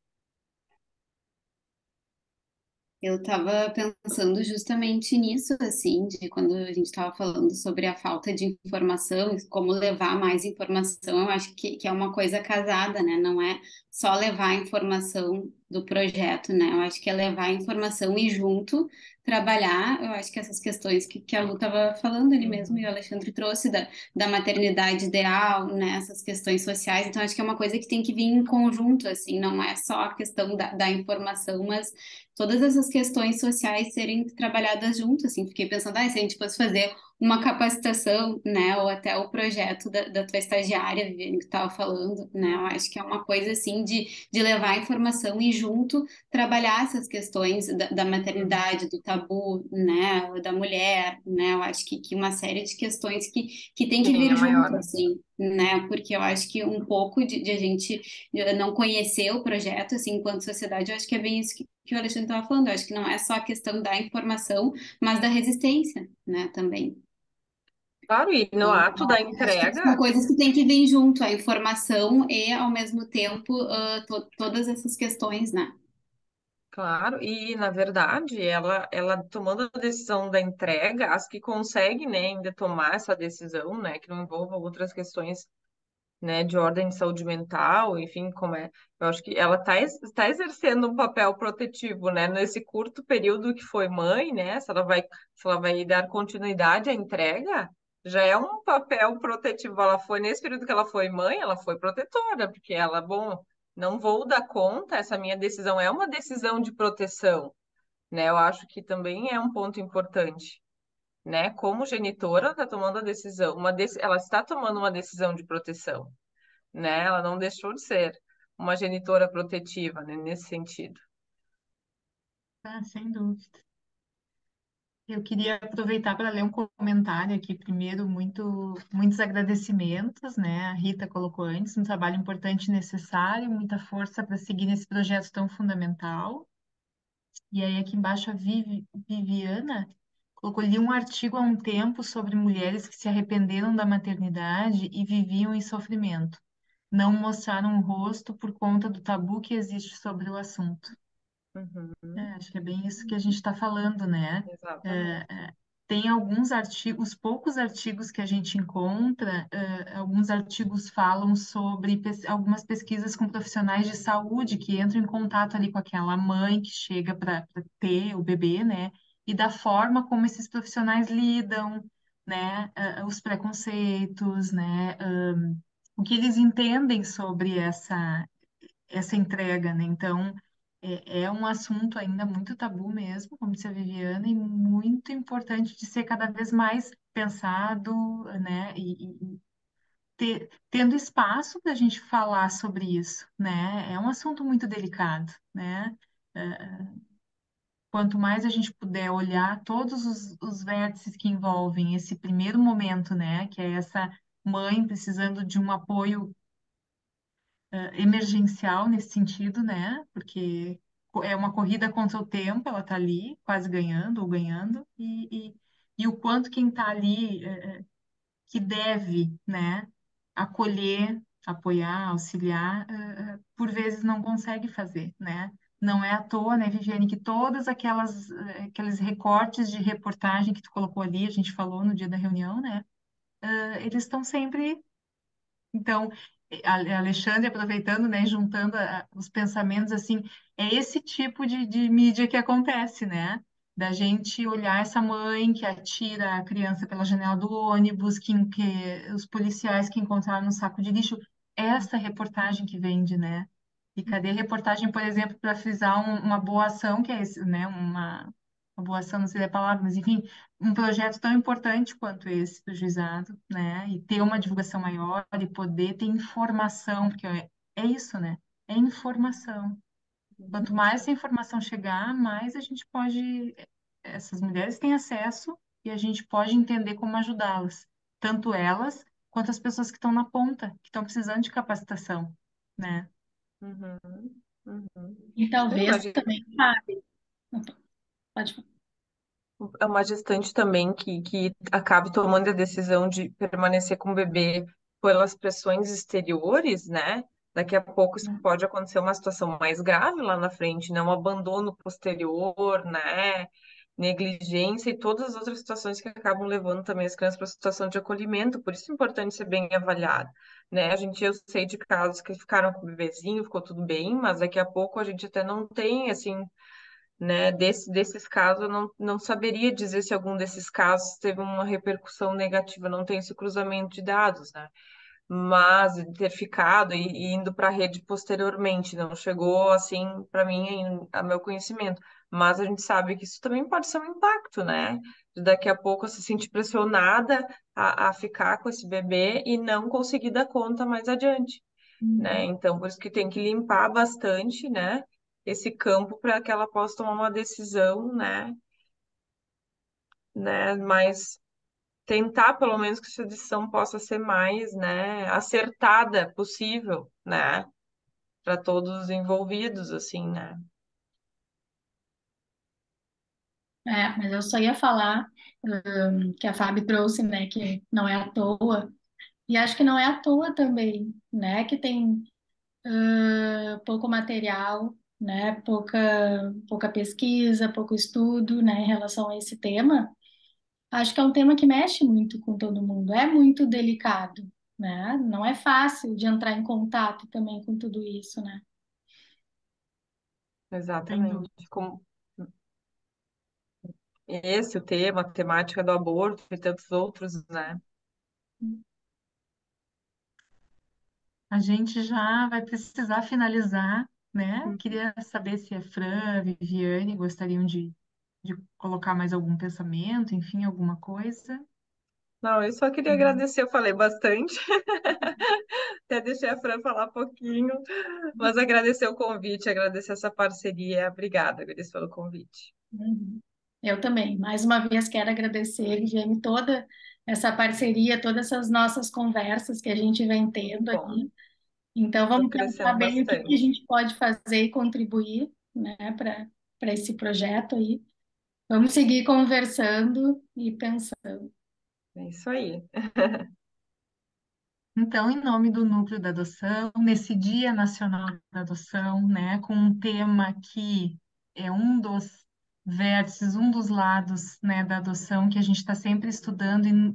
Speaker 4: Eu estava pensando justamente nisso, assim, de quando a gente estava falando sobre a falta de informação, e como levar mais informação, eu acho que é uma coisa casada, né? Não é só levar a informação do projeto, né? Eu acho que é levar a informação e junto trabalhar, eu acho que essas questões que a Lu estava falando ali mesmo, e o Alexandre trouxe da maternidade ideal, né? Essas questões sociais, então acho que é uma coisa que tem que vir em conjunto, assim, não é só a questão da informação, mas todas essas questões sociais serem trabalhadas juntas, assim, fiquei pensando, se a gente fosse fazer uma capacitação, né, ou até o projeto da tua estagiária, Viviane, que estava falando, né, eu acho que é uma coisa, assim, de levar a informação e junto trabalhar essas questões da maternidade, do tabu, né, da mulher, né, eu acho que uma série de questões que tem que
Speaker 3: Sim,
Speaker 4: vir
Speaker 3: é maior.
Speaker 4: junto, assim, né, porque eu acho que um pouco de a gente não conhecer o projeto, assim, enquanto sociedade, eu acho que é bem isso que o Alexandre estava falando. Eu acho que não é só a questão da informação, mas da resistência, né, também.
Speaker 3: Claro, e no
Speaker 4: Então,
Speaker 3: ato da
Speaker 4: acho que são
Speaker 3: entrega,
Speaker 4: coisas que têm que vir junto, a informação e, ao mesmo tempo, todas essas questões, né?
Speaker 3: claro, e na verdade, ela tomando a decisão da entrega, as que conseguem, né, ainda tomar essa decisão, né, que não envolva outras questões, né, de ordem de saúde mental, enfim, como é, eu acho que ela está exercendo um papel protetivo, né, nesse curto período que foi mãe, né, se ela vai dar continuidade à entrega, já é um papel protetivo. Ela foi, nesse período que ela foi mãe, ela foi protetora, porque ela, bom, não vou dar conta, essa minha decisão é uma decisão de proteção, né? Eu acho que também é um ponto importante, né? Como genitora, ela está tomando a decisão, ela está tomando uma decisão de proteção, né? Ela não deixou de ser uma genitora protetiva, né? Nesse sentido.
Speaker 1: Ah, sem dúvida. Eu queria aproveitar para ler um comentário aqui primeiro, muitos agradecimentos, né? A Rita colocou antes, um trabalho importante e necessário, muita força para seguir nesse projeto tão fundamental. E aí aqui embaixo a Viviana colocou ali um artigo há um tempo sobre mulheres que se arrependeram da maternidade e viviam em sofrimento. Não mostraram o rosto por conta do tabu que existe sobre o assunto.
Speaker 3: Uhum,
Speaker 1: Acho que é bem isso que a gente está falando, né?
Speaker 3: exatamente.
Speaker 1: É, tem alguns artigos, poucos artigos que a gente encontra, alguns artigos falam sobre algumas pesquisas com profissionais de saúde que entram em contato ali com aquela mãe que chega para ter o bebê, né? E da forma como esses profissionais lidam, né? Os preconceitos, né? O que eles entendem sobre essa entrega, né? Então, é um assunto ainda muito tabu mesmo, como disse a Viviana, e muito importante de ser cada vez mais pensado, né? E tendo espaço para a gente falar sobre isso, né? É um assunto muito delicado, né? Quanto mais a gente puder olhar todos os vértices que envolvem esse primeiro momento, né? Que é essa mãe precisando de um apoio emergencial nesse sentido, né? Porque é uma corrida contra o tempo, ela está ali, quase ganhando ou ganhando, e o quanto quem está ali que deve, né, acolher, apoiar, auxiliar, por vezes não consegue fazer, né? Não é à toa, né, Viviane, que todas aqueles recortes de reportagem que tu colocou ali, a gente falou no dia da reunião, né? Eles estão sempre então, Alexandre, aproveitando, né, juntando os pensamentos, assim, é esse tipo de mídia que acontece, né? Da gente olhar essa mãe que atira a criança pela janela do ônibus, que os policiais que encontraram no saco de lixo, essa reportagem que vende, né? E cadê a reportagem, por exemplo, para frisar uma boa ação, que é esse, né? Uma boa ação, não sei a palavra, mas enfim, um projeto tão importante quanto esse do juizado, né? E ter uma divulgação maior e poder ter informação, porque é isso, né? É informação. Quanto mais essa informação chegar, mais a gente pode, essas mulheres têm acesso e a gente pode entender como ajudá-las, tanto elas quanto as pessoas que estão na ponta, que estão precisando de capacitação, né?
Speaker 3: Uhum, uhum.
Speaker 2: E
Speaker 3: Não,
Speaker 2: talvez também, sabe? Pode falar.
Speaker 3: é uma gestante também que acabe tomando a decisão de permanecer com o bebê pelas pressões exteriores, né? Daqui a pouco isso pode acontecer uma situação mais grave lá na frente, né? Um abandono posterior, né? Negligência e todas as outras situações que acabam levando também as crianças para a situação de acolhimento. Por isso é importante ser bem avaliado, né? Eu sei de casos que ficaram com o bebezinho, ficou tudo bem, mas daqui a pouco a gente até não tem, assim, né? Desses casos, eu não saberia dizer se algum desses casos teve uma repercussão negativa, não tem esse cruzamento de dados, né? Mas de ter ficado e indo para a rede posteriormente, não chegou assim para mim, a meu conhecimento. Mas a gente sabe que isso também pode ser um impacto, né? De daqui a pouco se sentir pressionada a ficar com esse bebê e não conseguir dar conta mais adiante, né? Então, por isso que tem que limpar bastante, né, esse campo para que ela possa tomar uma decisão, né, mas tentar pelo menos que essa decisão possa ser mais, né, acertada possível, né, para todos os envolvidos, assim, né?
Speaker 2: Mas eu só ia falar que a Fábio trouxe, né, que não é à toa, e acho que não é à toa também, né, que tem pouco material, né, pouca pesquisa, pouco estudo, né, em relação a esse tema. Acho que é um tema que mexe muito com todo mundo, é muito delicado, né? Não é fácil de entrar em contato também com tudo isso, né?
Speaker 1: Sem
Speaker 3: Exatamente.
Speaker 1: dúvida.
Speaker 3: Como esse o tema, a temática do aborto e tantos outros, né?
Speaker 1: A gente já vai precisar finalizar, né?
Speaker 3: Uhum.
Speaker 1: Queria saber se a Fran, Viviane gostariam de colocar mais algum pensamento, enfim, alguma coisa.
Speaker 3: Não, eu só queria agradecer, eu falei bastante, até deixei a Fran falar pouquinho, mas agradecer o convite, agradecer essa parceria. Obrigada, agradeço pelo convite.
Speaker 2: Uhum. Eu também. Mais uma vez quero agradecer, Viviane, toda essa parceria, todas essas nossas conversas que a gente vem
Speaker 3: Que
Speaker 2: tendo
Speaker 3: bom,
Speaker 2: aqui. Então,
Speaker 3: estou
Speaker 2: vamos pensar
Speaker 3: crescendo
Speaker 2: bem o que que a
Speaker 3: bastante.
Speaker 2: gente pode fazer e contribuir, né, para esse projeto aí. Vamos seguir conversando e pensando.
Speaker 3: É isso aí.
Speaker 1: Então, em nome do Núcleo da Adoção, nesse Dia Nacional da Adoção, né, com um tema que é um dos vértices, um dos lados, né, da adoção que a gente está sempre estudando e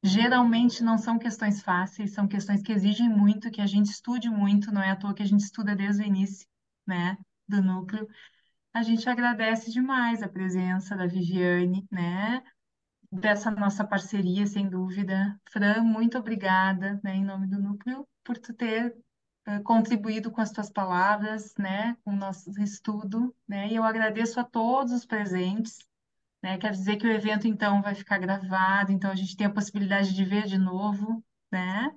Speaker 1: geralmente não são questões fáceis, são questões que exigem muito, que a gente estude muito, não é à toa que a gente estuda desde o início, né, do núcleo. A gente agradece demais a presença da Viviane, né, dessa nossa parceria, sem dúvida. Fran, muito obrigada, né, em nome do Núcleo, por tu ter contribuído com as tuas palavras, né, com o nosso estudo, né, e eu agradeço a todos os presentes, né, quer dizer que o evento, então, vai ficar gravado, então a gente tem a possibilidade de ver de novo, né.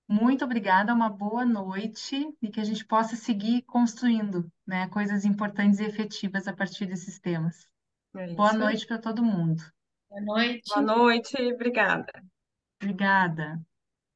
Speaker 1: Muito obrigada, uma boa noite e que a gente possa seguir construindo, né, coisas importantes e efetivas a partir desses temas.
Speaker 3: É
Speaker 1: Boa
Speaker 3: isso aí.
Speaker 1: noite para todo mundo.
Speaker 2: Boa
Speaker 3: Boa
Speaker 2: noite.
Speaker 3: noite, obrigada.
Speaker 1: Obrigada.